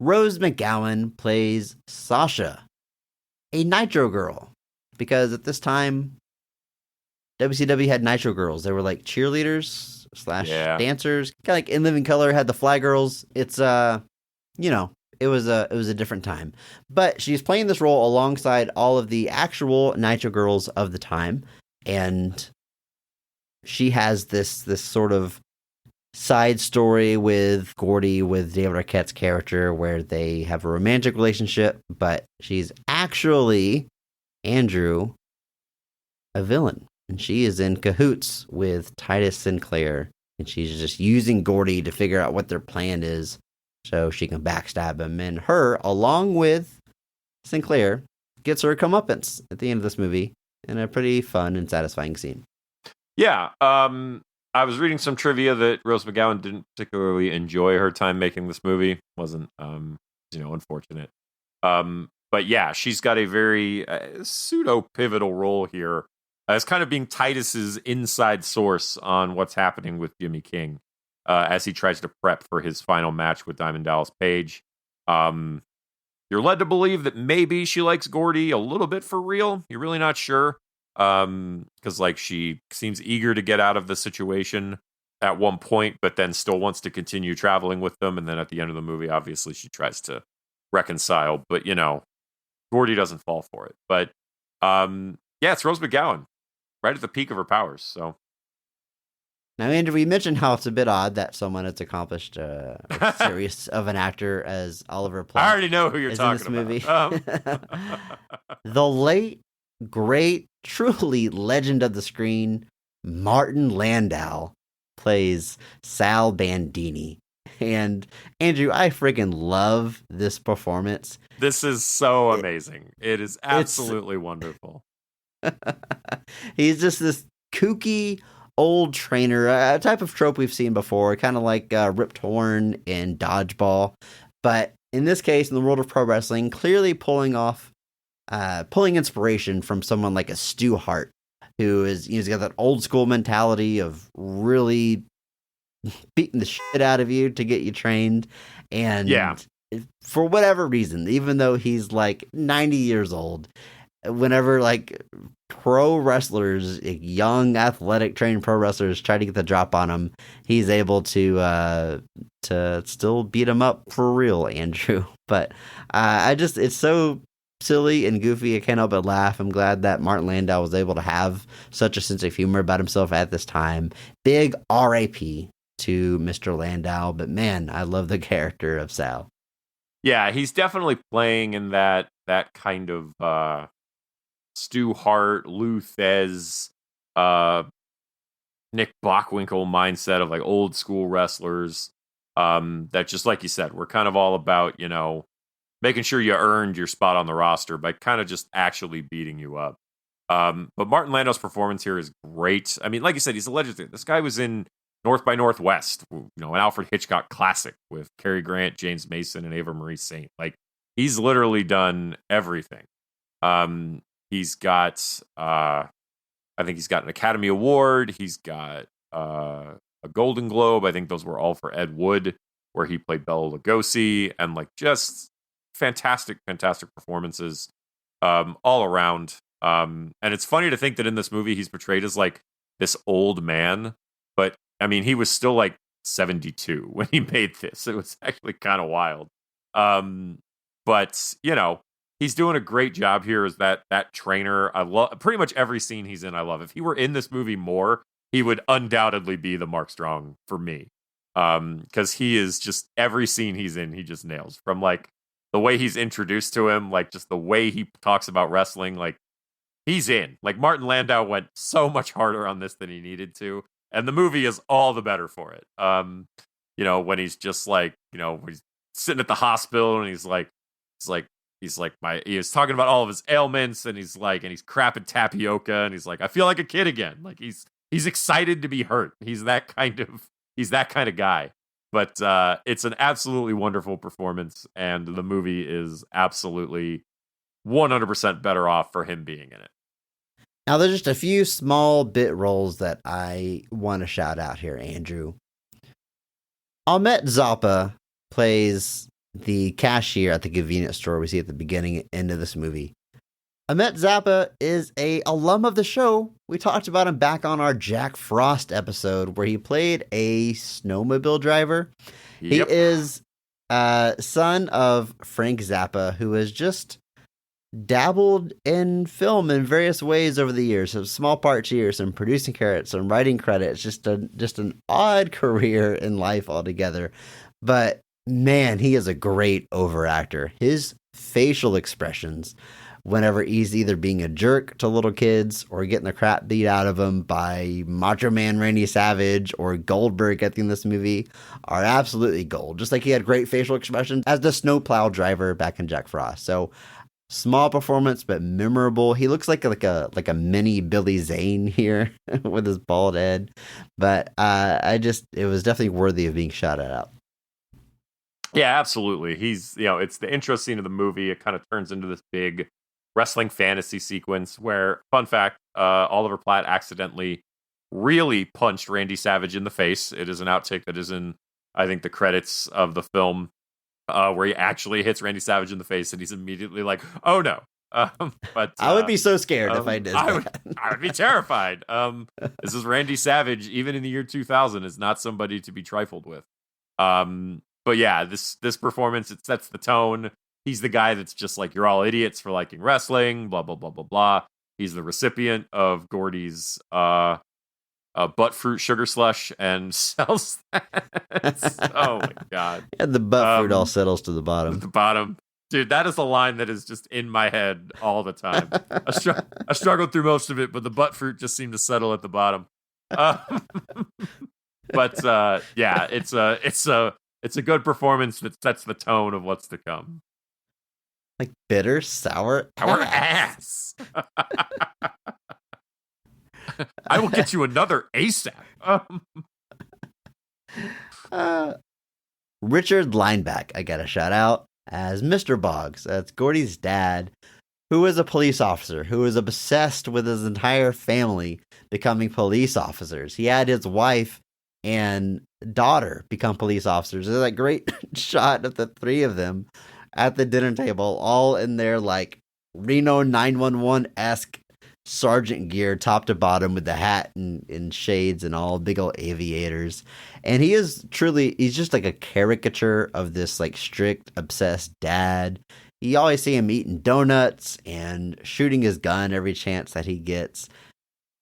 Rose McGowan plays Sasha, a Nitro girl, because at this time, WCW had Nitro girls. They were like cheerleaders / dancers, kind of like In Living Color had the Fly Girls. It's it was a different time, but she's playing this role alongside all of the actual Nitro girls of the time, and she has this sort of side story with Gordy, with David Arquette's character, where they have a romantic relationship, but she's actually, Andrew, a villain. And she is in cahoots with Titus Sinclair, and she's just using Gordy to figure out what their plan is so she can backstab him. And her, along with Sinclair, gets her comeuppance at the end of this movie in a pretty fun and satisfying scene. Yeah, I was reading some trivia that Rose McGowan didn't particularly enjoy her time making this movie. Wasn't, unfortunate. But yeah, she's got a very pseudo-pivotal role here as kind of being Titus's inside source on what's happening with Jimmy King as he tries to prep for his final match with Diamond Dallas Page. You're led to believe that maybe she likes Gordy a little bit for real. You're really not sure. Because like she seems eager to get out of the situation at one point, but then still wants to continue traveling with them. And then at the end of the movie, obviously she tries to reconcile, but Gordy doesn't fall for it. But Yeah, it's Rose McGowan, right at the peak of her powers. So Now, Andrew, we mentioned how it's a bit odd that someone as accomplished as serious of an actor as Oliver I Platt already know who you're is in this talking movie. about. The late, great, truly legend of the screen, Martin Landau, plays Sal Bandini. And Andrew, I freaking love this performance. This is so amazing. It is absolutely wonderful. He's just this kooky old trainer, a type of trope we've seen before, kind of like Rip Torn in Dodgeball. But in this case, in the world of pro wrestling, clearly pulling inspiration from someone like a Stu Hart, who is, he's got that old school mentality of really beating the shit out of you to get you trained. And for whatever reason, even though he's like 90 years old, whenever like pro wrestlers, young athletic trained pro wrestlers try to get the drop on him, he's able to still beat him up for real, Andrew. But it's so silly and goofy, I can't help but laugh. I'm glad that Martin Landau was able to have such a sense of humor about himself at this time. Big R.I.P. to Mr. Landau, but man, I love the character of Sal. Yeah, he's definitely playing in that kind of Stu Hart, Lou Thez, Nick Bockwinkel mindset of like old school wrestlers. That just like you said, we're kind of all about, making sure you earned your spot on the roster by kind of just actually beating you up. But Martin Landau's performance here is great. I mean, like you said, he's a legend. This guy was in North by Northwest, an Alfred Hitchcock classic with Cary Grant, James Mason, and Ava Marie Saint. Like, he's literally done everything. He's got, I think he's got an Academy Award. He's got a Golden Globe. I think those were all for Ed Wood, where he played Bela Lugosi, and like just fantastic performances all around. And it's funny to think that in this movie he's portrayed as like this old man, but I mean he was still like 72 when he made this. It was actually kind of wild. But he's doing a great job here as that trainer. I love pretty much every scene he's in. I love. If he were in this movie more, he would undoubtedly be the Mark Strong for me. Because he is just every scene he's in, he just nails. From like the way he's introduced to him, like just the way he talks about wrestling, like he's in. Like Martin Landau went so much harder on this than he needed to, and the movie is all the better for it. When he's just like, when he's sitting at the hospital and he was talking about all of his ailments, and he's crapping tapioca, and he's like, I feel like a kid again. Like he's excited to be hurt. He's that kind of guy. But it's an absolutely wonderful performance, and the movie is absolutely 100% better off for him being in it. Now, there's just a few small bit roles that I want to shout out here, Andrew. Ahmet Zappa plays the cashier at the convenience store we see at the beginning and end of this movie. Ahmet Zappa is a alum of the show. We talked about him back on our Jack Frost episode where he played a snowmobile driver. Yep. He is son of Frank Zappa, who has just dabbled in film in various ways over the years. Some small parts here, some producing credits, some writing credits. Just an odd career in life altogether. But man, he is a great overactor. His facial expressions, whenever he's either being a jerk to little kids or getting the crap beat out of him by Macho Man Randy Savage or Goldberg at the end of this movie, are absolutely gold. Just like he had great facial expressions as the snowplow driver back in Jack Frost. So small performance, but memorable. He looks like a mini Billy Zane here with his bald head. But it was definitely worthy of being shouted out. Yeah, absolutely. He's, it's the intro scene of the movie. It kind of turns into this big wrestling fantasy sequence where, fun fact, Oliver Platt accidentally really punched Randy Savage in the face. It is an outtake that is in, I think, the credits of the film, where he actually hits Randy Savage in the face, and he's immediately like, "Oh no!" But I would be so scared if I did. I would be terrified. This is Randy Savage, even in the year 2000, is not somebody to be trifled with. But yeah, this performance, it sets the tone. He's the guy that's just like, you're all idiots for liking wrestling, blah, blah, blah, blah, blah. He's the recipient of Gordy's butt fruit sugar slush and sells that. Oh my god! And the butt fruit all settles to the bottom. The bottom, dude. That is a line that is just in my head all the time. I struggled through most of it, but the butt fruit just seemed to settle at the bottom. But yeah, it's a good performance that sets the tone of what's to come. Like bitter, sour ass. I will get you another ASAP. Richard Lineback, I got a shout out as Mr. Boggs. That's Gordy's dad, who was a police officer, who was obsessed with his entire family becoming police officers. He had his wife and daughter become police officers. There's a great shot of the three of them at the dinner table, all in their like Reno 911-esque sergeant gear, top to bottom, with the hat and shades and all, big old aviators. And he's just like a caricature of this like strict, obsessed dad. You always see him eating donuts and shooting his gun every chance that he gets.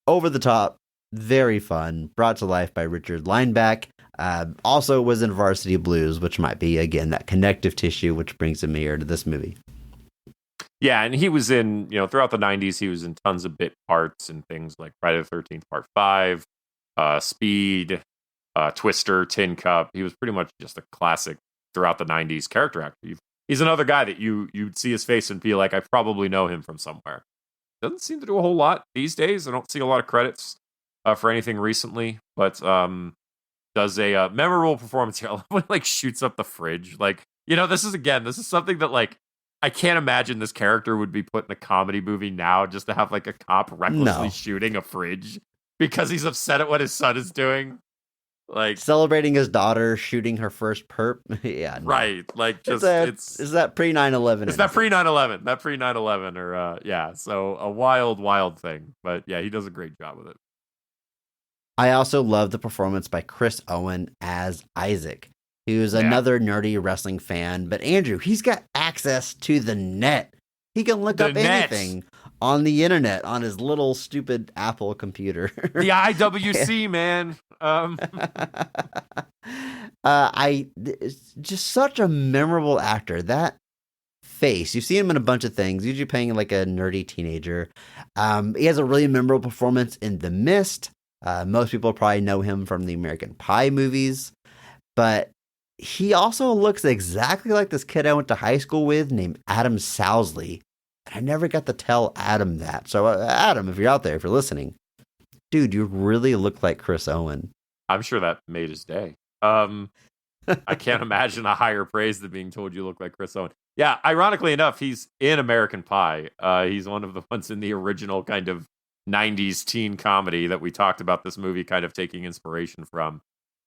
Over the top, very fun, brought to life by Richard Lineback. Also was in Varsity Blues, which might be, again, that connective tissue which brings him here to this movie. Yeah, and he was in, throughout the 90s, he was in tons of bit parts and things like Friday the 13th Part 5, Speed, Twister, Tin Cup. He was pretty much just a classic throughout the 90s character actor. He's another guy that you'd see his face and feel like I probably know him from somewhere. Doesn't seem to do a whole lot these days. I don't see a lot of credits for anything recently, but does a memorable performance here. I love when like shoots up the fridge. Like, this is something that like I can't imagine this character would be put in a comedy movie now, just to have like a cop recklessly shooting a fridge because he's upset at what his son is doing. Like celebrating his daughter shooting her first perp. Yeah. No. Right. Like just is that pre 9/11? Is that pre 9/11? That pre 9/11 or yeah. So a wild thing. But yeah, he does a great job with it. I also love the performance by Chris Owen as Isaac, who's another nerdy wrestling fan. But Andrew, he's got access to the net. He can look up anything on the internet on his little stupid Apple computer. The IWC, man. Just such a memorable actor. That face, you've seen him in a bunch of things, usually playing like a nerdy teenager. He has a really memorable performance in The Mist. Most people probably know him from the American Pie movies, but he also looks exactly like this kid I went to high school with named Adam Sowsley. I never got to tell Adam that. So Adam, if you're out there, if you're listening, dude, you really look like Chris Owen. I'm sure that made his day. I can't imagine a higher praise than being told you look like Chris Owen. Yeah, ironically enough, he's in American Pie. He's one of the ones in the original kind of 90s teen comedy that we talked about this movie kind of taking inspiration from.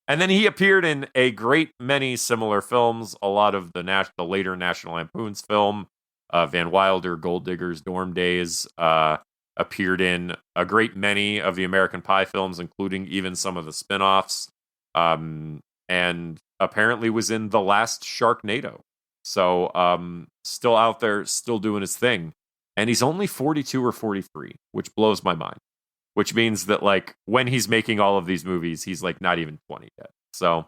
And then he appeared in a great many similar films, a lot of the later National Lampoon's film, Van Wilder, Gold Diggers, Dorm Days, appeared in a great many of the American Pie films, including even some of the spin-offs, and apparently was in the last Sharknado. So still out there, still doing his thing. And he's only 42 or 43, which blows my mind. Which means that, like, when he's making all of these movies, he's, like, not even 20 yet. So,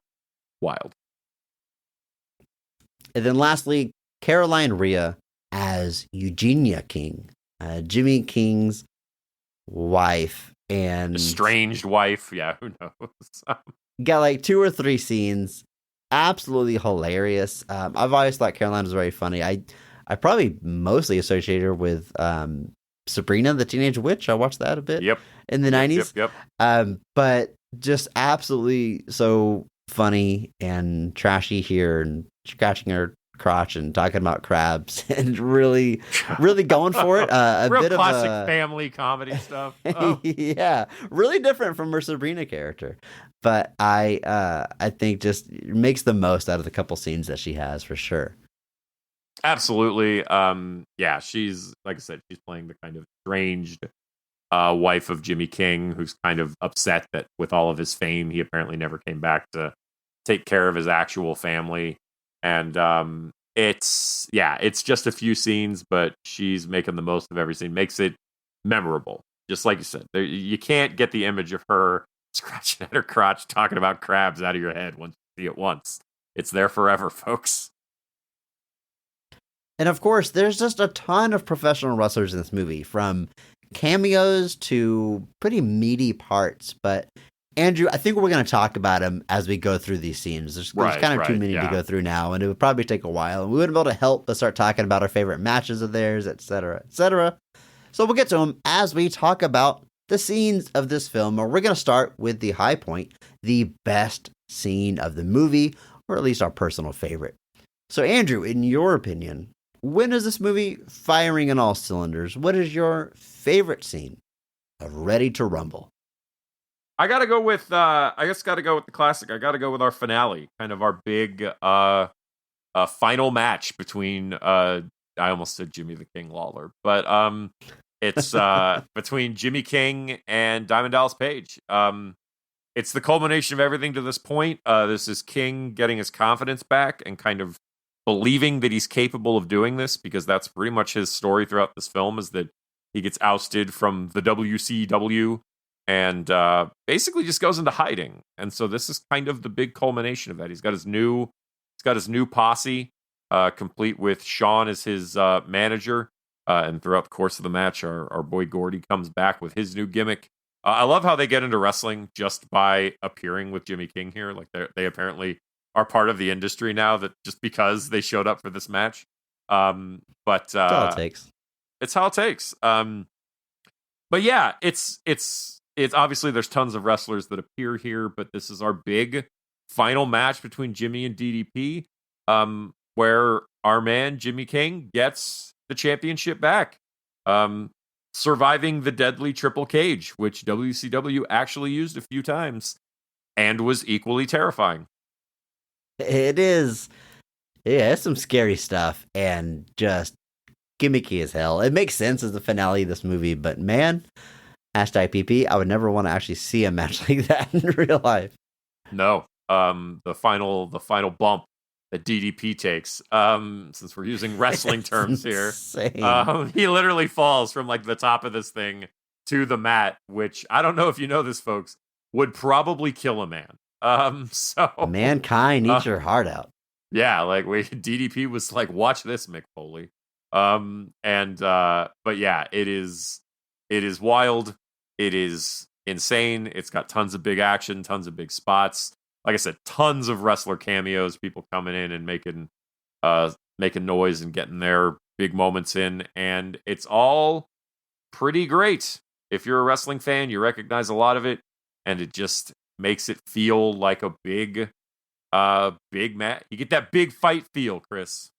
wild. And then lastly, Caroline Rhea as Eugenia King, Jimmy King's wife. And estranged wife. Yeah, who knows? Got, like, 2 or 3 scenes. Absolutely hilarious. I've always thought Caroline was very funny. I probably mostly associate her with Sabrina the Teenage Witch. I watched that a bit in the 90s. Yep. But just absolutely so funny and trashy here, and scratching her crotch and talking about crabs and really going for it. A real bit classic of family comedy stuff. Oh. Yeah, really different from her Sabrina character. But I think just makes the most out of the couple scenes that she has for sure. Absolutely. Yeah, she's, like I said, she's playing the kind of estranged wife of Jimmy King, who's kind of upset that with all of his fame, he apparently never came back to take care of his actual family. And it's just a few scenes, but she's making the most of every scene. Makes it memorable. Just like you said, you can't get the image of her scratching at her crotch talking about crabs out of your head once you see it once. It's there forever, folks. And of course, there's just a ton of professional wrestlers in this movie, from cameos to pretty meaty parts. But Andrew, I think we're going to talk about them as we go through these scenes. There's kind of too many to go through now, and it would probably take a while. And we wouldn't be able to help but start talking about our favorite matches of theirs, etc., etc. So we'll get to them as we talk about the scenes of this film. Or we're going to start with the high point, the best scene of the movie, or at least our personal favorite. So Andrew, in your opinion, when is this movie firing on all cylinders? What is your favorite scene of Ready to Rumble? I gotta go with the classic. I gotta go with our finale, kind of our big final match between I almost said Jimmy the King Lawler, but it's between Jimmy King and Diamond Dallas Page. It's the culmination of everything to this point. This is King getting his confidence back and kind of believing that he's capable of doing this, because that's pretty much his story throughout this film, is that he gets ousted from the WCW and basically just goes into hiding. And so this is kind of the big culmination of that. He's got his new posse, complete with Sean as his manager. And throughout the course of the match, our boy Gordy comes back with his new gimmick. I love how they get into wrestling just by appearing with Jimmy King here. Like they apparently are part of the industry now, that just because they showed up for this match. But that's all it takes. It's how it takes. But yeah, it's obviously there's tons of wrestlers that appear here, but this is our big final match between Jimmy and DDP, where our man Jimmy King gets the championship back, surviving the deadly triple cage, which WCW actually used a few times and was equally terrifying. It is. Yeah, it's some scary stuff and just gimmicky as hell. It makes sense as the finale of this movie, but man, #PP, I would never want to actually see a match like that in real life. No. The final bump that DDP takes, since we're using wrestling terms here, he literally falls from like the top of this thing to the mat, which I don't know if you know this, folks, would probably kill a man. So mankind eats your heart out. Yeah, like DDP was like, watch this, Mick Foley. But yeah, it is wild. It is insane. It's got tons of big action, tons of big spots. Like I said, tons of wrestler cameos, people coming in and making noise and getting their big moments in, and it's all pretty great. If you're a wrestling fan, you recognize a lot of it, and it just makes it feel like a big match. You get that big fight feel, Chris.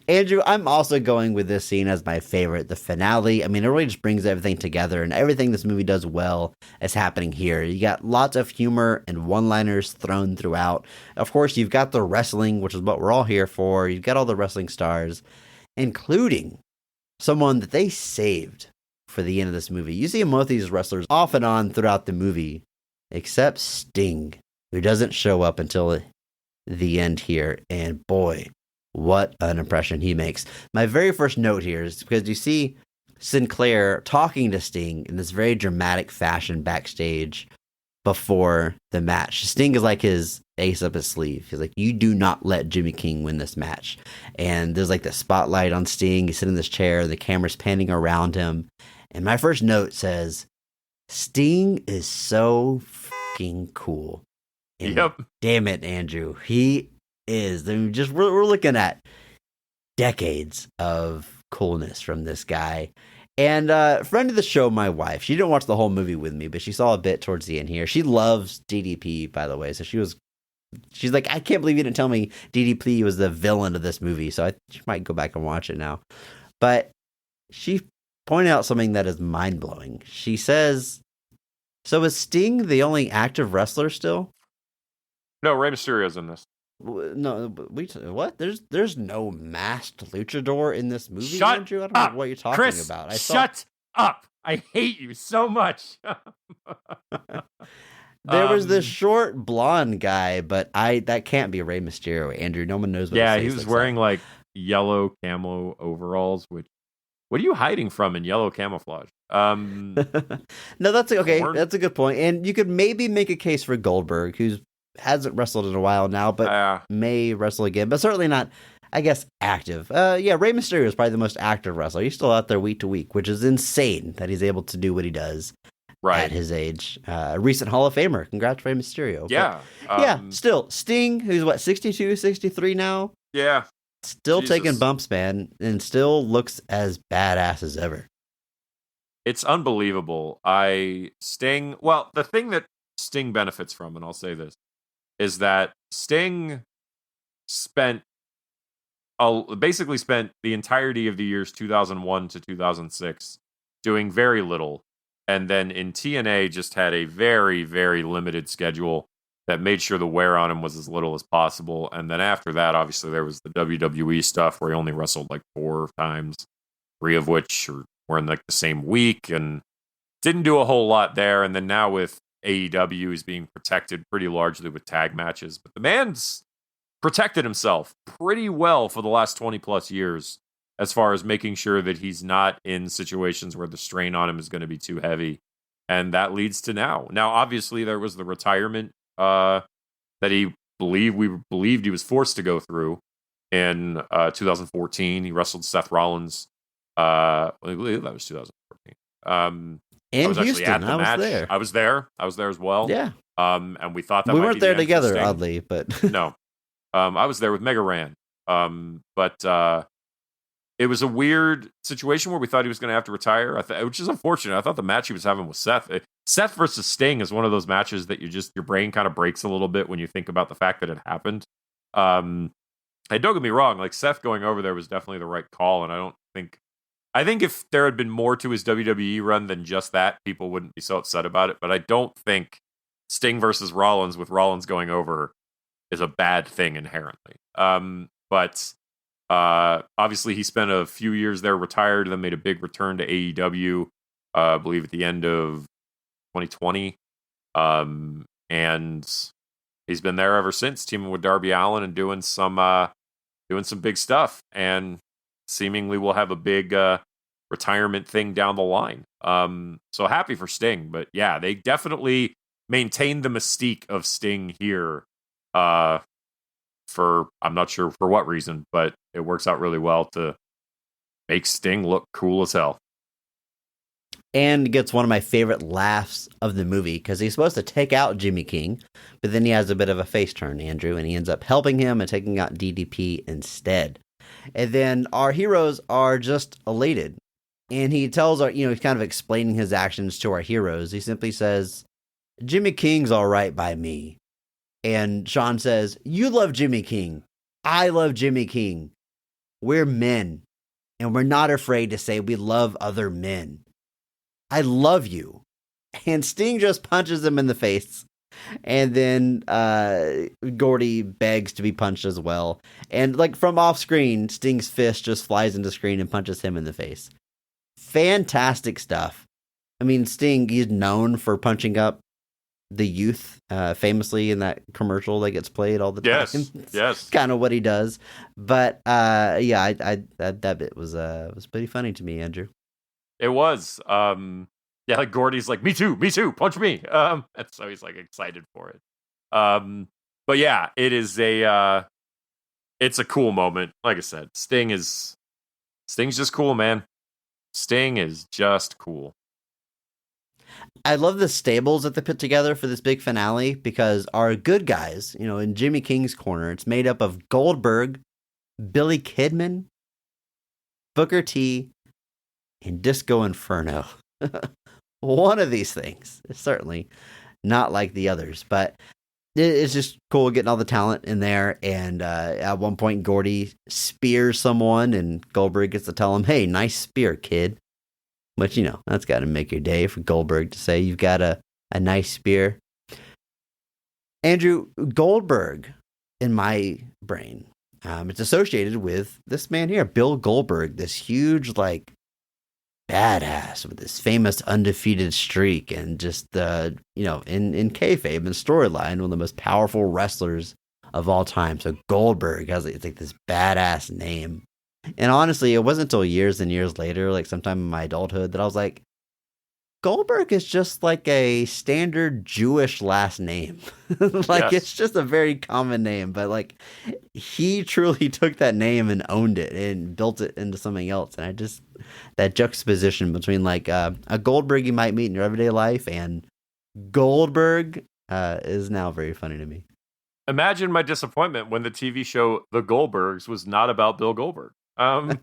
Andrew, I'm also going with this scene as my favorite, the finale. I mean, it really just brings everything together, and everything this movie does well is happening here. You got lots of humor and one-liners thrown throughout. Of course, you've got the wrestling, which is what we're all here for. You've got all the wrestling stars, including someone that they saved for the end of this movie. You see both these wrestlers off and on throughout the movie, except Sting, who doesn't show up until the end here. And boy, what an impression he makes. My very first note here is because you see Sinclair talking to Sting in this very dramatic fashion backstage before the match. Sting is like his ace up his sleeve. He's like, you do not let Jimmy King win this match. And there's like the spotlight on Sting. He's sitting in this chair. The camera's panning around him. And my first note says, Sting is so fucking cool. And yep. Damn it, Andrew. He is. I mean, we're looking at decades of coolness from this guy. And friend of the show, my wife, she didn't watch the whole movie with me, but she saw a bit towards the end here. She loves DDP, by the way. So she's like, I can't believe you didn't tell me DDP was the villain of this movie. So she might go back and watch it now. But she pointed out something that is mind-blowing. She says, so is Sting the only active wrestler still? No, Rey Mysterio's in this. No, what? There's no masked luchador in this movie, Shut Andrew? I don't up, know what you're talking Chris, about. Shut up! I hate you so much. There was this short blonde guy, but that can't be Rey Mysterio, Andrew. No one knows what yeah, he was wearing like yellow camo overalls, which What are you hiding from in yellow camouflage? No, that's okay. Corn? That's a good point. And you could maybe make a case for Goldberg, who hasn't wrestled in a while now, but may wrestle again, but certainly not, I guess, active. Yeah, Rey Mysterio is probably the most active wrestler. He's still out there week to week, which is insane that he's able to do what he does at his age. Recent Hall of Famer. Congrats, Rey Mysterio. Yeah. But, still, Sting, who's 62, 63 now? Yeah. Still taking bumps, man, and still looks as badass as ever. It's unbelievable. The thing that Sting benefits from, and I'll say this, is that Sting basically spent the entirety of the years 2001 to 2006 doing very little, and then in TNA just had a very, very limited schedule that made sure the wear on him was as little as possible. And then after that, obviously, there was the WWE stuff where he only wrestled like 4 times, 3 of which were in like the same week, and didn't do a whole lot there. And then now with AEW, he's being protected pretty largely with tag matches. But the man's protected himself pretty well for the last 20 plus years as far as making sure that he's not in situations where the strain on him is going to be too heavy. And that leads to now. Now, obviously, there was the retirement that we believed he was forced to go through in 2014. He wrestled Seth Rollins. I believe that was 2014. In I was Houston, actually at the match. there. I was there. I was there as well. Yeah. And we thought that we might weren't be there the end for together, Sting. oddly, but No. I was there with Mega Ran. But it was a weird situation where we thought he was going to have to retire, which is unfortunate. I thought the match he was having with Seth. Seth versus Sting is one of those matches that your brain kind of breaks a little bit when you think about the fact that it happened. And don't get me wrong, like Seth going over there was definitely the right call, and I think if there had been more to his WWE run than just that, people wouldn't be so upset about it. But I don't think Sting versus Rollins with Rollins going over is a bad thing inherently. But obviously he spent a few years there retired, and then made a big return to AEW, I believe at the end of 2020. And he's been there ever since, teaming with Darby Allin and doing some big stuff. And seemingly we'll have a big retirement thing down the line. So happy for Sting. But yeah, they definitely maintained the mystique of Sting here for, I'm not sure for what reason, but it works out really well to make Sting look cool as hell. And gets one of my favorite laughs of the movie, because he's supposed to take out Jimmy King, but then he has a bit of a face turn, Andrew, and he ends up helping him and taking out DDP instead. And then our heroes are just elated. And he tells he's kind of explaining his actions to our heroes. He simply says, Jimmy King's all right by me. And Sean says, you love Jimmy King. I love Jimmy King. We're men, and we're not afraid to say we love other men. I love you. And Sting just punches him in the face. And then Gordy begs to be punched as well. And like from off screen, Sting's fist just flies into screen and punches him in the face. Fantastic stuff. I mean, Sting, he's known for punching up the youth, famously in that commercial that gets played all the time. Yes. Kind of what he does. But yeah, that bit was pretty funny to me, Andrew. It was. Yeah, like Gordy's like, me too, punch me. And so he's like excited for it. But yeah, it's a cool moment. Like I said, Sting's just cool, man. Sting is just cool. I love the stables that they put together for this big finale, because our good guys, in Jimmy King's corner, it's made up of Goldberg, Billy Kidman, Booker T, and Disco Inferno. One of these things is certainly not like the others, but it's just cool getting all the talent in there. And at one point, Gordy spears someone, and Goldberg gets to tell him, hey, nice spear, kid. Which, that's got to make your day for Goldberg to say you've got a nice spear. Andrew, Goldberg, in my brain, it's associated with this man here, Bill Goldberg, this huge, badass with this famous undefeated streak, and just, in kayfabe and storyline, one of the most powerful wrestlers of all time. So Goldberg has this badass name. And honestly, it wasn't until years and years later, like sometime in my adulthood, that I was like, Goldberg is just like a standard Jewish last name. Like, Yes. it's just a very common name, but like, he truly took that name and owned it and built it into something else. And that juxtaposition between like a Goldberg you might meet in your everyday life and Goldberg is now very funny to me. Imagine my disappointment when the TV show The Goldbergs was not about Bill Goldberg. It's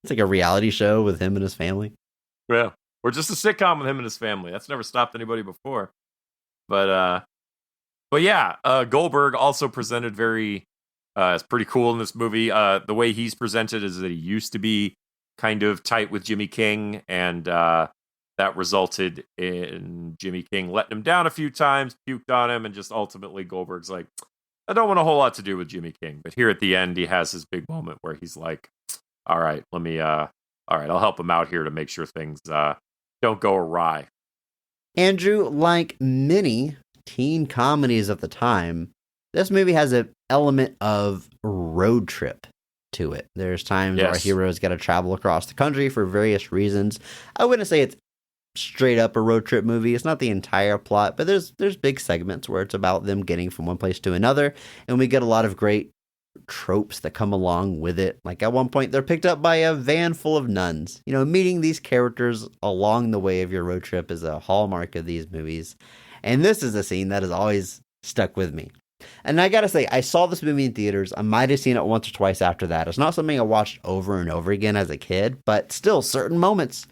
like a reality show with him and his family. Yeah. Or just a sitcom with him and his family. That's never stopped anybody before. But yeah, Goldberg also presented very, it's pretty cool in this movie. The way he's presented is that he used to be kind of tight with Jimmy King, and that resulted in Jimmy King letting him down a few times, puked on him, and just ultimately Goldberg's like, I don't want a whole lot to do with Jimmy King. But here at the end, he has his big moment where he's like, all right, I'll help him out here to make sure things don't go awry. Andrew, like many teen comedies of the time, this movie has an element of road trip to it. There's times where our heroes got to travel across the country for various reasons. I wouldn't say it's straight up a road trip movie. It's not the entire plot, but there's big segments where it's about them getting from one place to another, and we get a lot of great tropes that come along with it. Like at one point, they're picked up by a van full of nuns. You know, meeting these characters along the way of your road trip is a hallmark of these movies. And this is a scene that has always stuck with me. And I gotta say, I saw this movie in theaters. I might have seen it once or twice after that. It's not something I watched over and over again as a kid, but still, certain moments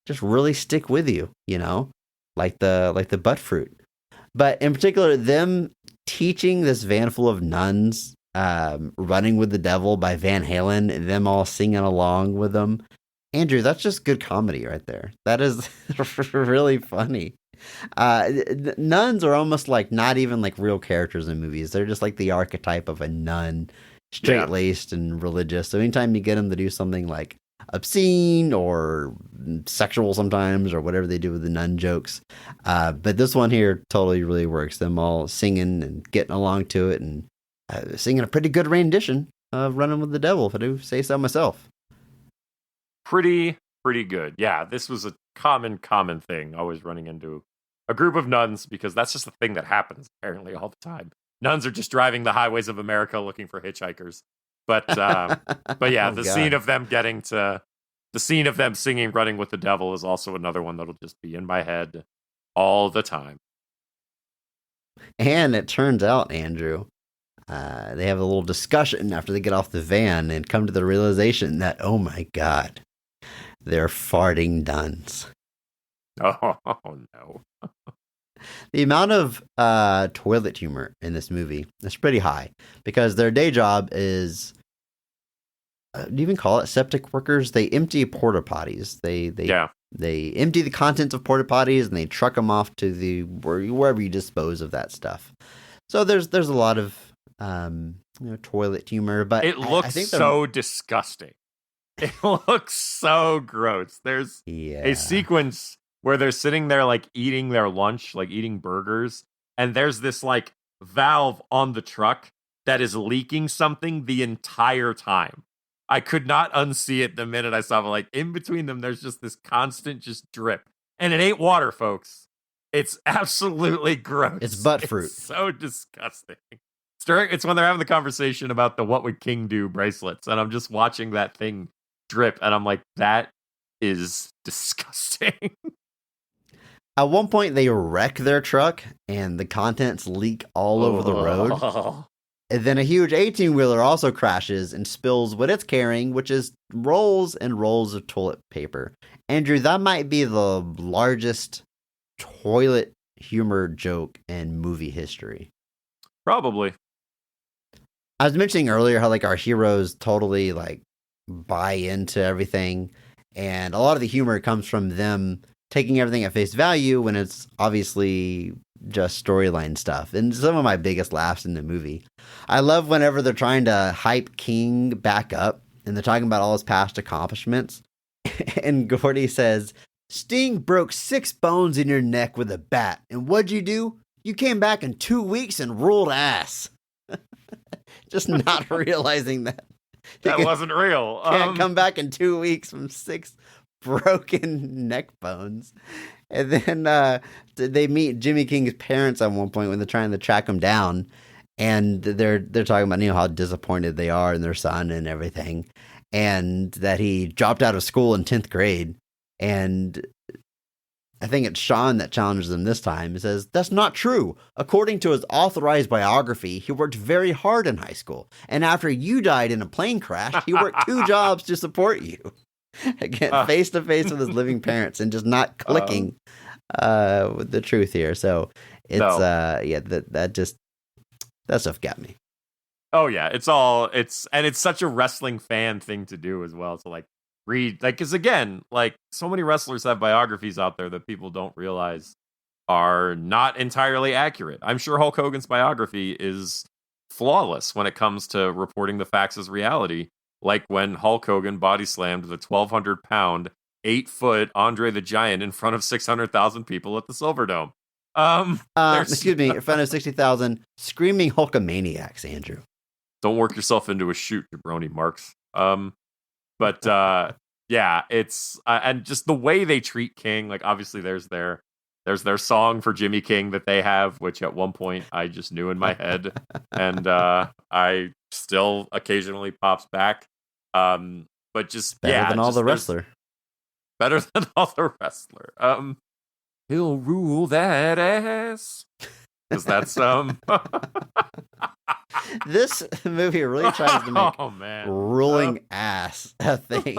just really stick with you, you know? Like the butt fruit. But in particular, them teaching this van full of nuns Running with the Devil by Van Halen, and them all singing along with them. Andrew, that's just good comedy right there. That is really funny. Nuns are almost like not even like real characters in movies. They're just like the archetype of a nun, straight-laced and religious. So anytime you get them to do something like obscene or sexual sometimes, or whatever they do with the nun jokes. But this one here totally really works. Them all singing and getting along to it, and singing a pretty good rendition of Running with the Devil, if I do say so myself. Pretty good. Yeah, this was a common thing, always running into a group of nuns, because that's just the thing that happens apparently all the time. Nuns are just driving the highways of America looking for hitchhikers. But yeah, the scene of them singing Running with the Devil is also another one that'll just be in my head all the time. And it turns out, Andrew, they have a little discussion after they get off the van and come to the realization that, oh my God, they're farting nuns. Oh, no. The amount of toilet humor in this movie is pretty high, because their day job is, do you even call it septic workers? They empty porta potties. They empty the contents of porta potties and they truck them off to wherever you dispose of that stuff. So there's a lot of toilet humor, but it looks so disgusting. It looks so gross. There's a sequence where they're sitting there like eating their lunch, like eating burgers, and there's this like valve on the truck that is leaking something the entire time. I could not unsee it the minute I saw it. Like in between them, there's just this constant just drip, and it ain't water, folks. It's absolutely gross. It's butt fruit. It's so disgusting. It's when they're having the conversation about the "What Would King Do" bracelets, and I'm just watching that thing drip, and I'm like, that is disgusting. At one point, they wreck their truck, and the contents leak all over the road. And then a huge 18-wheeler also crashes and spills what it's carrying, which is rolls and rolls of toilet paper. Andrew, that might be the largest toilet humor joke in movie history. Probably. I was mentioning earlier how like our heroes totally like buy into everything, and a lot of the humor comes from them taking everything at face value when it's obviously just storyline stuff. And some of my biggest laughs in the movie, I love whenever they're trying to hype King back up and they're talking about all his past accomplishments, and Gordy says, "Sting broke 6 bones in your neck with a bat, and what'd you do? You came back in 2 weeks and ruled ass." Just not realizing that That wasn't real. Can't come back in 2 weeks from 6 broken neck bones. And then they meet Jimmy King's parents at one point when they're trying to track him down, and they're talking about how disappointed they are in their son and everything, and that he dropped out of school in 10th grade. And I think it's Sean that challenges him this time. He says, "That's not true. According to his authorized biography, he worked very hard in high school. And after you died in a plane crash, he worked 2 jobs to support you." Again, face to face with his living parents and just not clicking with the truth here. So it's, that stuff got me. Oh yeah. It's such a wrestling fan thing to do as well. So like, read, like, because again, like, so many wrestlers have biographies out there that people don't realize are not entirely accurate. I'm sure Hulk Hogan's biography is flawless when it comes to reporting the facts as reality, like when Hulk Hogan body slammed the 1,200-pound, 8-foot Andre the Giant in front of 600,000 people at the Silverdome. Excuse me, in front of 60,000 screaming Hulkamaniacs, Andrew. Don't work yourself into a shoot, jabroni marks. But yeah, it's and just the way they treat King, like obviously there's their song for Jimmy King that they have, which at one point I just knew in my head, and I still occasionally pops back. But just better than all the wrestler. Better than all the wrestler. He'll rule that ass. Because that's this movie really tries to make ruling ass a thing.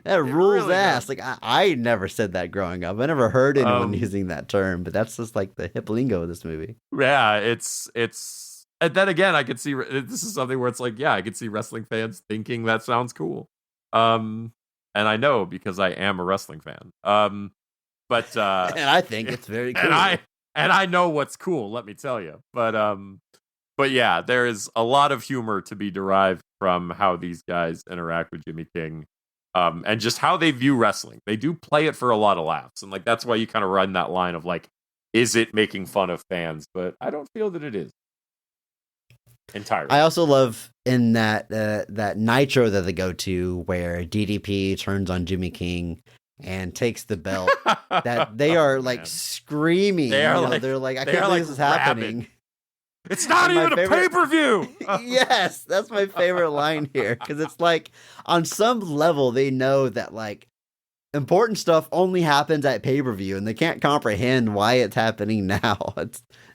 That rules really ass. Does. Like I never said that growing up. I never heard anyone using that term, but that's just like the hip lingo of this movie. Yeah, it's and then again, I could see this is something where it's like, yeah, I could see wrestling fans thinking that sounds cool. And I know because I am a wrestling fan. But and I think it's very cool. And I know what's cool, let me tell you. But yeah, there is a lot of humor to be derived from how these guys interact with Jimmy King, and just how they view wrestling. They do play it for a lot of laughs, and like that's why you kind of run that line of like, is it making fun of fans? But I don't feel that it is entirely. I also love in that that Nitro that they go to where DDP turns on Jimmy King and takes the belt, that they are like screaming. They're like, I can't believe this is happening. It's not even a pay-per-view. Yes, that's my favorite line here, because it's like on some level they know that like important stuff only happens at pay-per-view, and they can't comprehend why it's happening now.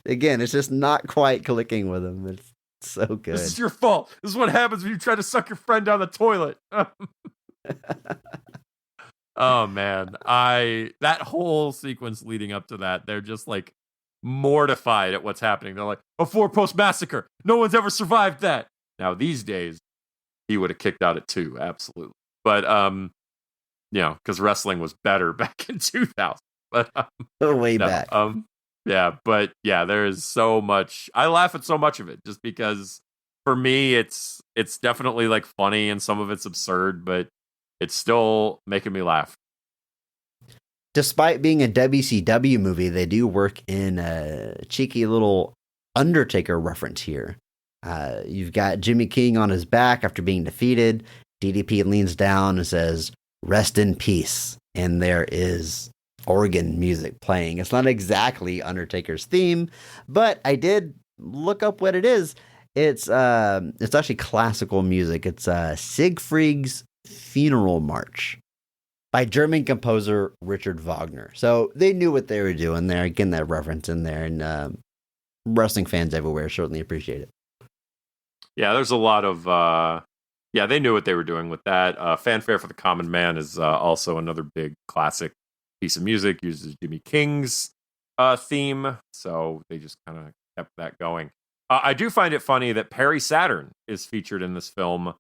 It's just not quite clicking with them. It's so good. This is your fault. This is what happens when you try to suck your friend down the toilet. Oh man, that whole sequence leading up to that, they're just like mortified at what's happening. They're like, a 4-post massacre. No one's ever survived that. Now these days, he would have kicked out at 2, absolutely. But because wrestling was better back in 2000. But way back. But there is so much. I laugh at so much of it just because for me, it's definitely like funny and some of it's absurd, but it's still making me laugh. Despite being a WCW movie, they do work in a cheeky little Undertaker reference here. You've got Jimmy King on his back after being defeated. DDP leans down and says, "Rest in peace." And there is organ music playing. It's not exactly Undertaker's theme, but I did look up what it is. It's actually classical music. It's Siegfried's Funeral March by German composer Richard Wagner. So they knew what they were doing there. Getting that reference in there, and wrestling fans everywhere certainly appreciate it. Yeah, there's a lot of they knew what they were doing with that. Fanfare for the Common Man is also another big classic piece of music. Uses Jimmy King's theme, so they just kind of kept that going. I do find it funny that Perry Saturn is featured in this film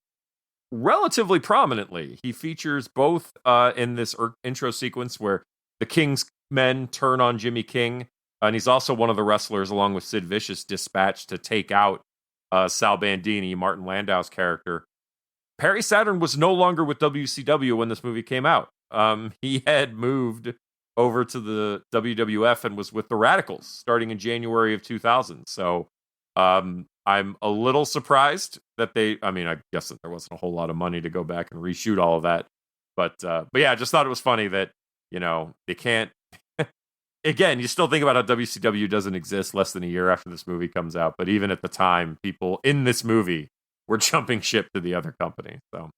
relatively prominently. He features both in this intro sequence where the King's men turn on Jimmy King, and he's also one of the wrestlers, along with Sid Vicious, dispatched to take out Sal Bandini, Martin Landau's character. Perry Saturn was no longer with WCW when this movie came out. He had moved over to the WWF and was with the Radicals starting in January of 2000. So I'm a little surprised that I guess that there wasn't a whole lot of money to go back and reshoot all of that. But yeah, I just thought it was funny that, they can't, again, you still think about how WCW doesn't exist less than a year after this movie comes out. But even at the time, people in this movie were jumping ship to the other company. So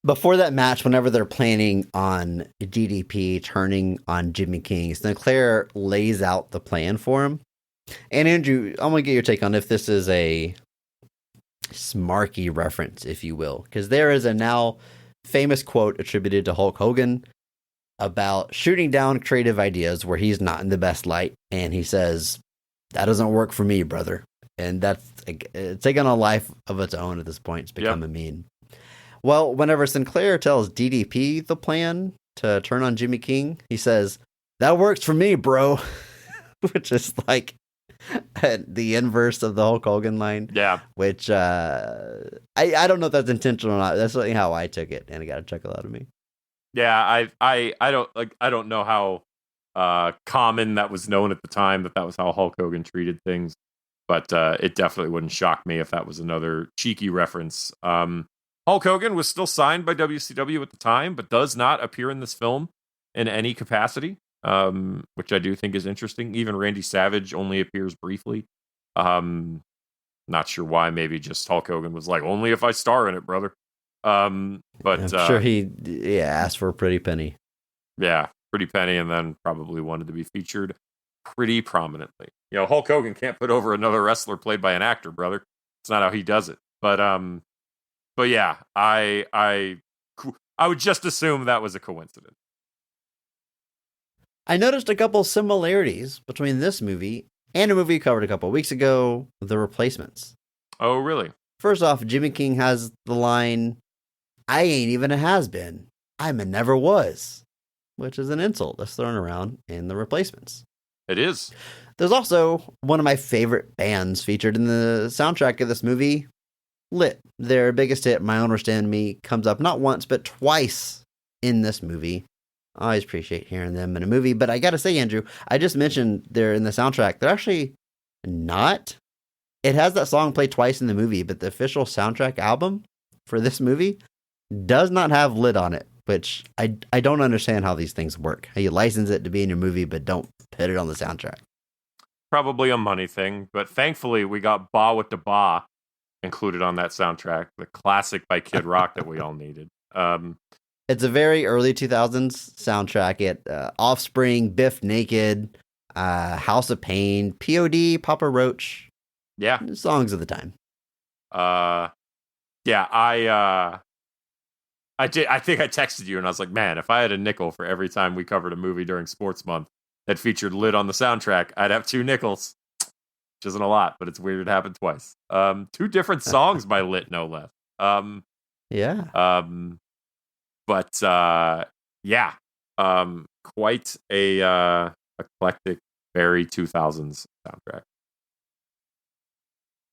before that match, whenever they're planning on DDP turning on Jimmy King, Sinclair lays out the plan for him. And Andrew, I'm going to get your take on if this is a smarky reference, if you will. Because there is a now famous quote attributed to Hulk Hogan about shooting down creative ideas where he's not in the best light. And he says, "That doesn't work for me, brother." And it's taken on a life of its own at this point. It's become a meme. Well, whenever Sinclair tells DDP the plan to turn on Jimmy King, he says, "That works for me, bro." Which is like the inverse of the Hulk Hogan line. Yeah. Which I don't know if that's intentional or not. That's certainly how I took it, and it got a chuckle out of me. Yeah, I don't know how common that was known at the time that was how Hulk Hogan treated things, but it definitely wouldn't shock me if that was another cheeky reference. Hulk Hogan was still signed by WCW at the time, but does not appear in this film in any capacity, which I do think is interesting. Even Randy Savage only appears briefly. Not sure why. Maybe just Hulk Hogan was like, "Only if I star in it, brother." But I'm sure he asked for a pretty penny. Yeah, pretty penny, and then probably wanted to be featured pretty prominently. Hulk Hogan can't put over another wrestler played by an actor, brother. It's not how he does it. But yeah, I would just assume that was a coincidence. I noticed a couple similarities between this movie and a movie we covered a couple weeks ago, The Replacements. Oh, really? First off, Jimmy King has the line, "I ain't even a has-been. I'm a never was," which is an insult that's thrown around in The Replacements. It is. There's also one of my favorite bands featured in the soundtrack of this movie, Lit. Their biggest hit, My Own Worst Enemy, comes up not once, but twice in this movie. I always appreciate hearing them in a movie, but I gotta say, Andrew, I just mentioned they're in the soundtrack. They're actually not. It has that song played twice in the movie, but the official soundtrack album for this movie does not have Lit on it, which I don't understand how these things work. How you license it to be in your movie, but don't put it on the soundtrack. Probably a money thing, but thankfully we got Ba with the Ba included on that soundtrack, the classic by Kid Rock that we all needed. It's a very early 2000s soundtrack. It Offspring, Biff Naked, House of Pain, POD, Papa Roach. Yeah. Songs of the time. Yeah, I think I texted you and I was like, man, if I had a nickel for every time we covered a movie during Sports Month that featured Lit on the soundtrack, I'd have 2 nickels. Which isn't a lot, but it's weird it happened twice. 2 different songs by Lit, no less. Yeah. But yeah, quite a eclectic, very 2000s soundtrack.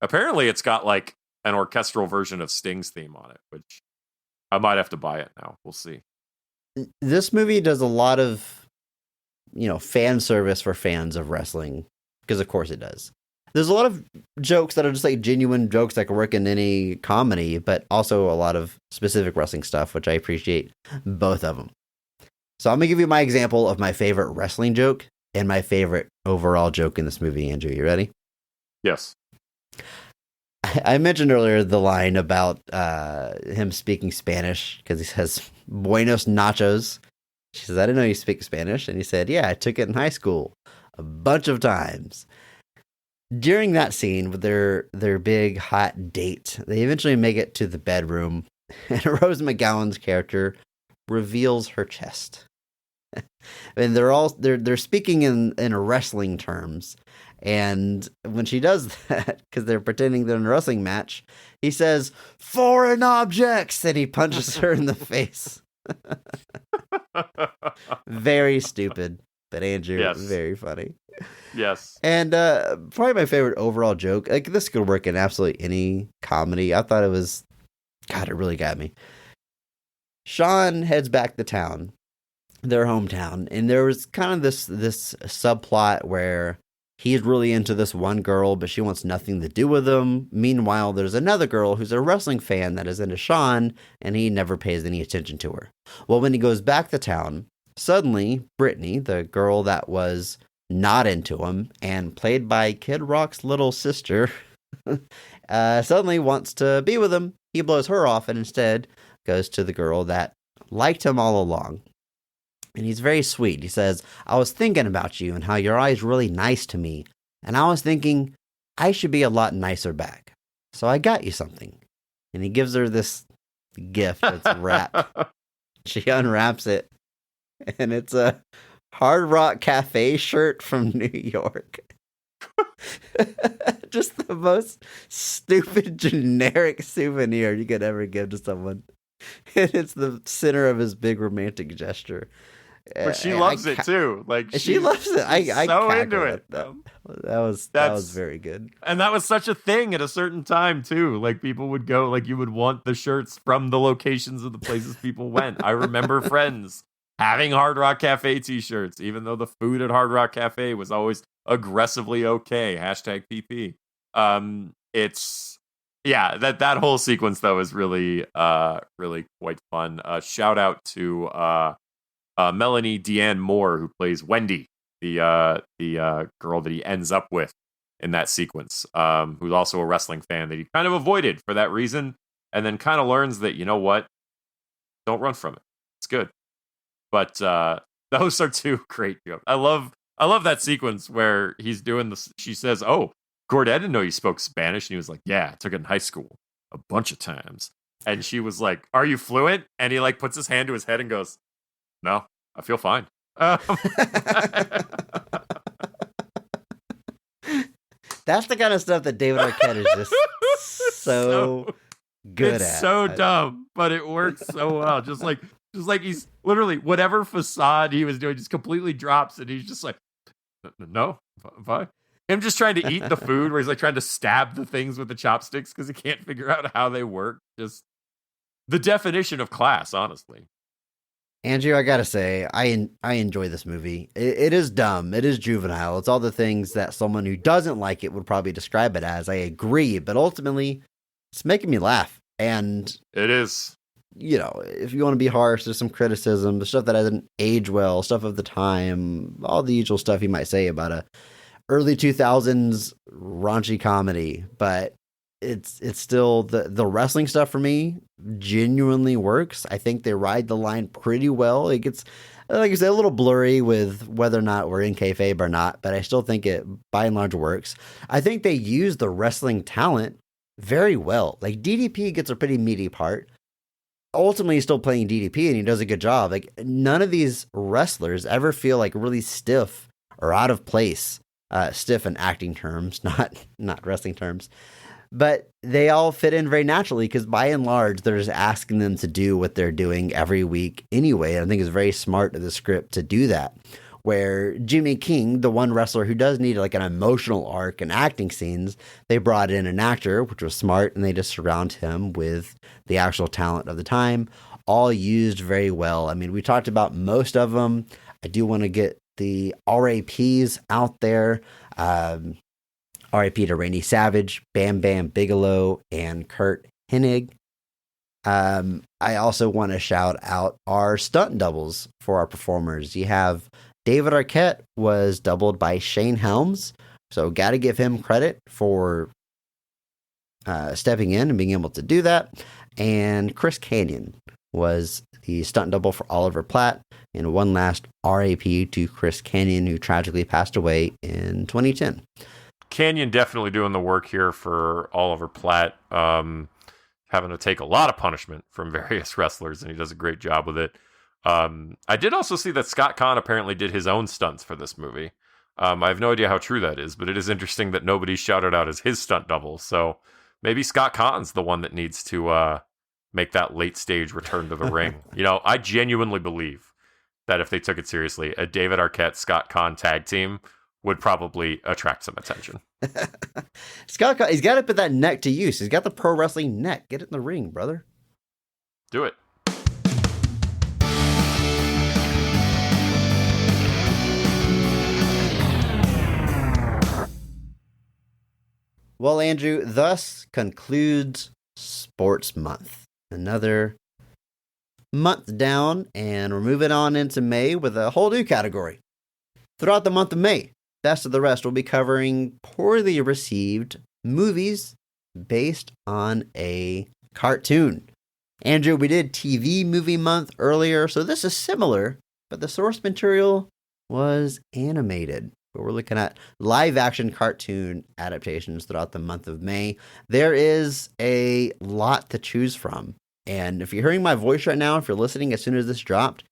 Apparently, it's got like an orchestral version of Sting's theme on it, which I might have to buy it now. We'll see. This movie does a lot of, fan service for fans of wrestling, because of course it does. There's a lot of jokes that are just like genuine jokes that can work in any comedy, but also a lot of specific wrestling stuff, which I appreciate both of them. So I'm going to give you my example of my favorite wrestling joke and my favorite overall joke in this movie. Andrew, you ready? Yes. I mentioned earlier the line about him speaking Spanish because he says, "Buenos nachos." She says, "I didn't know you speak Spanish." And he said, "Yeah, I took it in high school a bunch of times." During that scene with their big hot date, they eventually make it to the bedroom, and Rose McGowan's character reveals her chest. And they're speaking in wrestling terms, and when she does that, because they're pretending they're in a wrestling match, he says, "Foreign objects," and he punches her in the face. Very stupid, but Andrew, yes. Very funny. Yes. And probably my favorite overall joke, like this could work in absolutely any comedy. I thought it was, God, it really got me. Sean heads back to town, their hometown, and there was kind of this subplot where he's really into this one girl, but she wants nothing to do with him. Meanwhile, there's another girl who's a wrestling fan that is into Sean, and he never pays any attention to her. Well, when he goes back to town, suddenly Brittany, the girl that was not into him and played by Kid Rock's little sister, suddenly wants to be with him. He blows her off and instead goes to the girl that liked him all along. And he's very sweet. He says, I was thinking about you and how you're always really nice to me. And I was thinking, I should be a lot nicer back. So I got you something. And he gives her this gift that's wrapped. She unwraps it. And it's a Hard Rock Cafe shirt from New York. Just the most stupid, generic souvenir you could ever give to someone. And it's the center of his big romantic gesture. But she loves it too. Like she loves it. I so into it. That was very good. And that was such a thing at a certain time too. Like people would go, like you would want the shirts from the locations of the places people went. I remember friends having Hard Rock Cafe t-shirts, even though the food at Hard Rock Cafe was always aggressively okay. #PP. It's that whole sequence though is really really quite fun. Shout out to Melanie Deanne Moore, who plays Wendy, the girl that he ends up with in that sequence, who's also a wrestling fan that he kind of avoided for that reason, and then kind of learns that, you know what, don't run from it. It's good. But those are two great jokes. I love that sequence where he's doing this. She says, "Oh, Gord, I didn't know you spoke Spanish," and he was like, "Yeah, I took it in high school a bunch of times." And she was like, "Are you fluent?" And he like puts his hand to his head and goes, "No, I feel fine." That's the kind of stuff that David Arquette is just so good at. It's so dumb, but it works so well. Just like he's literally whatever facade he was doing just completely drops, and he's just like, "No, I'm fine." Him just trying to eat the food, where he's like trying to stab the things with the chopsticks because he can't figure out how they work. Just the definition of class, honestly. Andrew, I gotta say, I enjoy this movie. It is dumb. It is juvenile. It's all the things that someone who doesn't like it would probably describe it as. I agree, but ultimately, it's making me laugh. And it is. You know, if you want to be harsh, there's some criticism, the stuff that doesn't age well, stuff of the time, all the usual stuff you might say about a early 2000s raunchy comedy. But it's still the wrestling stuff for me genuinely works. I think they ride the line pretty well. It gets, like I said, a little blurry with whether or not we're in kayfabe or not, but I still think it by and large works. I think they use the wrestling talent very well. Like DDP gets a pretty meaty part. Ultimately, he's still playing DDP and he does a good job. Like none of these wrestlers ever feel like really stiff or out of place. Stiff in acting terms, not wrestling terms. But they all fit in very naturally because by and large, they're just asking them to do what they're doing every week anyway. And I think it's very smart of the script to do that. Where Jimmy King, the one wrestler who does need like an emotional arc and acting scenes, they brought in an actor, which was smart, and they just surround him with the actual talent of the time, all used very well. I mean, we talked about most of them. I do want to get the RAPs out there. RIP to Randy Savage, Bam Bam Bigelow, and Kurt Hennig. I also want to shout out our stunt doubles for our performers. You have David Arquette was doubled by Shane Helms, so got to give him credit for stepping in and being able to do that. And Chris Kanyon was the stunt double for Oliver Platt. And one last RAP to Chris Kanyon, who tragically passed away in 2010. Canyon definitely doing the work here for Oliver Platt, having to take a lot of punishment from various wrestlers, and he does a great job with it. I did also see that Scott Conn apparently did his own stunts for this movie. I have no idea how true that is, but it is interesting that nobody shouted out as his stunt double. So maybe Scott Conn's the one that needs to make that late stage return to the ring. You know, I genuinely believe that if they took it seriously, a David Arquette, Scott Conn tag team would probably attract some attention. Scott Conn, he's got to put that neck to use. He's got the pro wrestling neck. Get it in the ring, brother. Do it. Well, Andrew, thus concludes Sports Month. Another month down, and we're moving on into May with a whole new category. Throughout the month of May, Best of the Rest will be covering poorly received movies based on a cartoon. Andrew, we did TV Movie Month earlier, so this is similar, but the source material was animated. But we're looking at live-action cartoon adaptations throughout the month of May. There is a lot to choose from. And if you're hearing my voice right now, if you're listening as soon as this dropped,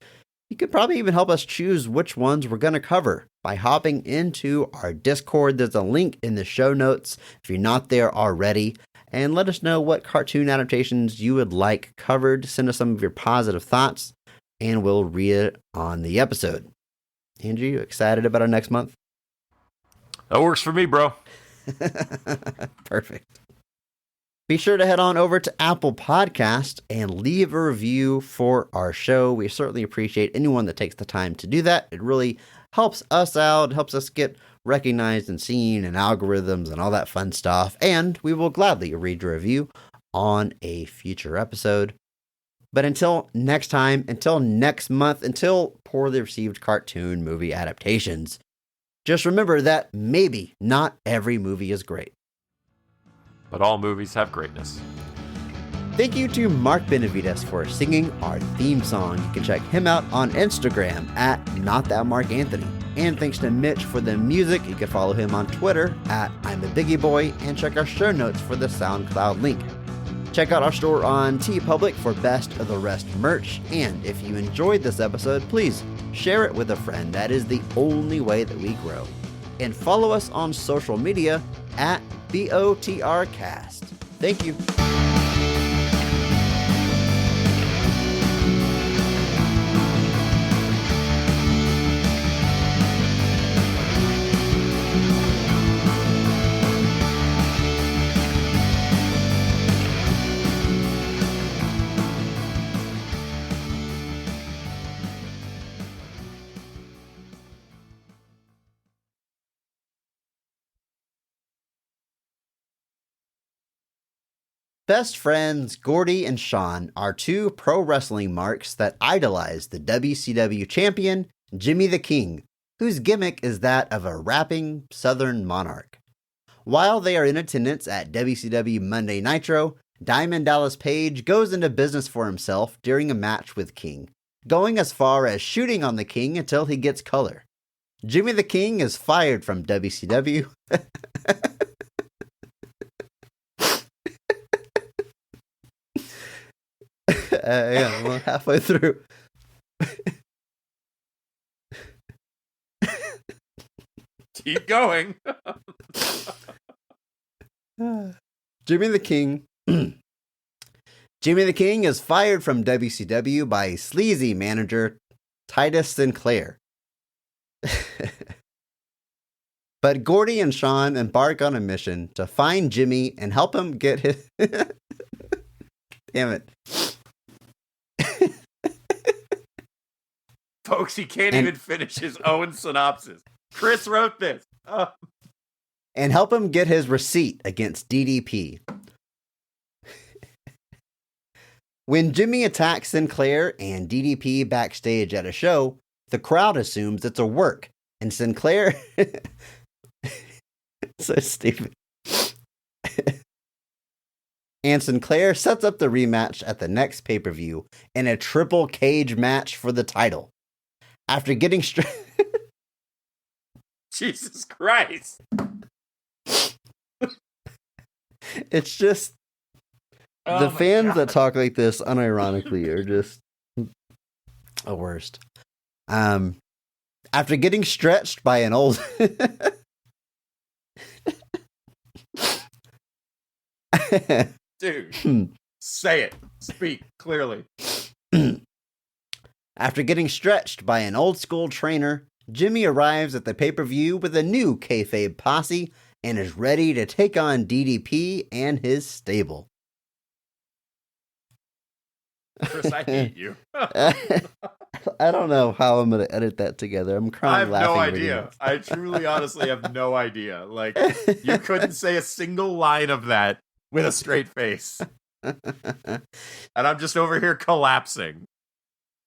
you could probably even help us choose which ones we're going to cover by hopping into our Discord. There's a link in the show notes if you're not there already. And let us know what cartoon adaptations you would like covered. Send us some of your positive thoughts, and we'll read it on the episode. Andrew, you excited about our next month? That works for me, bro. Perfect. Be sure to head on over to Apple Podcast and leave a review for our show. We certainly appreciate anyone that takes the time to do that. It really helps us out, helps us get recognized and seen, and algorithms and all that fun stuff. And we will gladly read your review on a future episode. But until next time, until next month, until poorly received cartoon movie adaptations, just remember that maybe not every movie is great. But all movies have greatness. Thank you to Mark Benavides for singing our theme song. You can check him out on Instagram at NotThatMarkAnthony. And thanks to Mitch for the music. You can follow him on Twitter at I'm a Biggie Boy, and check our show notes for the SoundCloud link. Check out our store on TeePublic for Best of the Rest merch. And if you enjoyed this episode, please share it with a friend. That is the only way that we grow. And follow us on social media at BOTRcast. Thank you. Best friends Gordy and Sean are two pro wrestling marks that idolize the WCW champion, Jimmy the King, whose gimmick is that of a rapping Southern monarch. While they are in attendance at WCW Monday Nitro, Diamond Dallas Page goes into business for himself during a match with King, going as far as shooting on the King until he gets color. Jimmy the King is fired from WCW. Yeah, well, halfway through. Keep going. Jimmy the King. Jimmy the King is fired from WCW by sleazy manager Titus Sinclair. But Gordy and Sean embark on a mission to find Jimmy and help him get his... Damn it. Folks, he can't even finish his own synopsis. Chris wrote this. Oh. And help him get his receipt against DDP. When Jimmy attacks Sinclair and DDP backstage at a show, the crowd assumes it's a work, and Sinclair... So stupid. And Sinclair sets up the rematch at the next pay-per-view in a triple cage match for the title. After getting Jesus Christ. It's just the fans that talk like this unironically are just the worst. After getting stretched by an old Dude, say it. Speak clearly. After getting stretched by an old school trainer, Jimmy arrives at the pay-per-view with a new kayfabe posse and is ready to take on DDP and his stable. Chris, I hate you. I don't know how I'm going to edit that together. I'm I crying have laughing. no reading idea. it. I truly, honestly have no idea. Like, you couldn't say a single line of that with a straight face. And I'm just over here collapsing.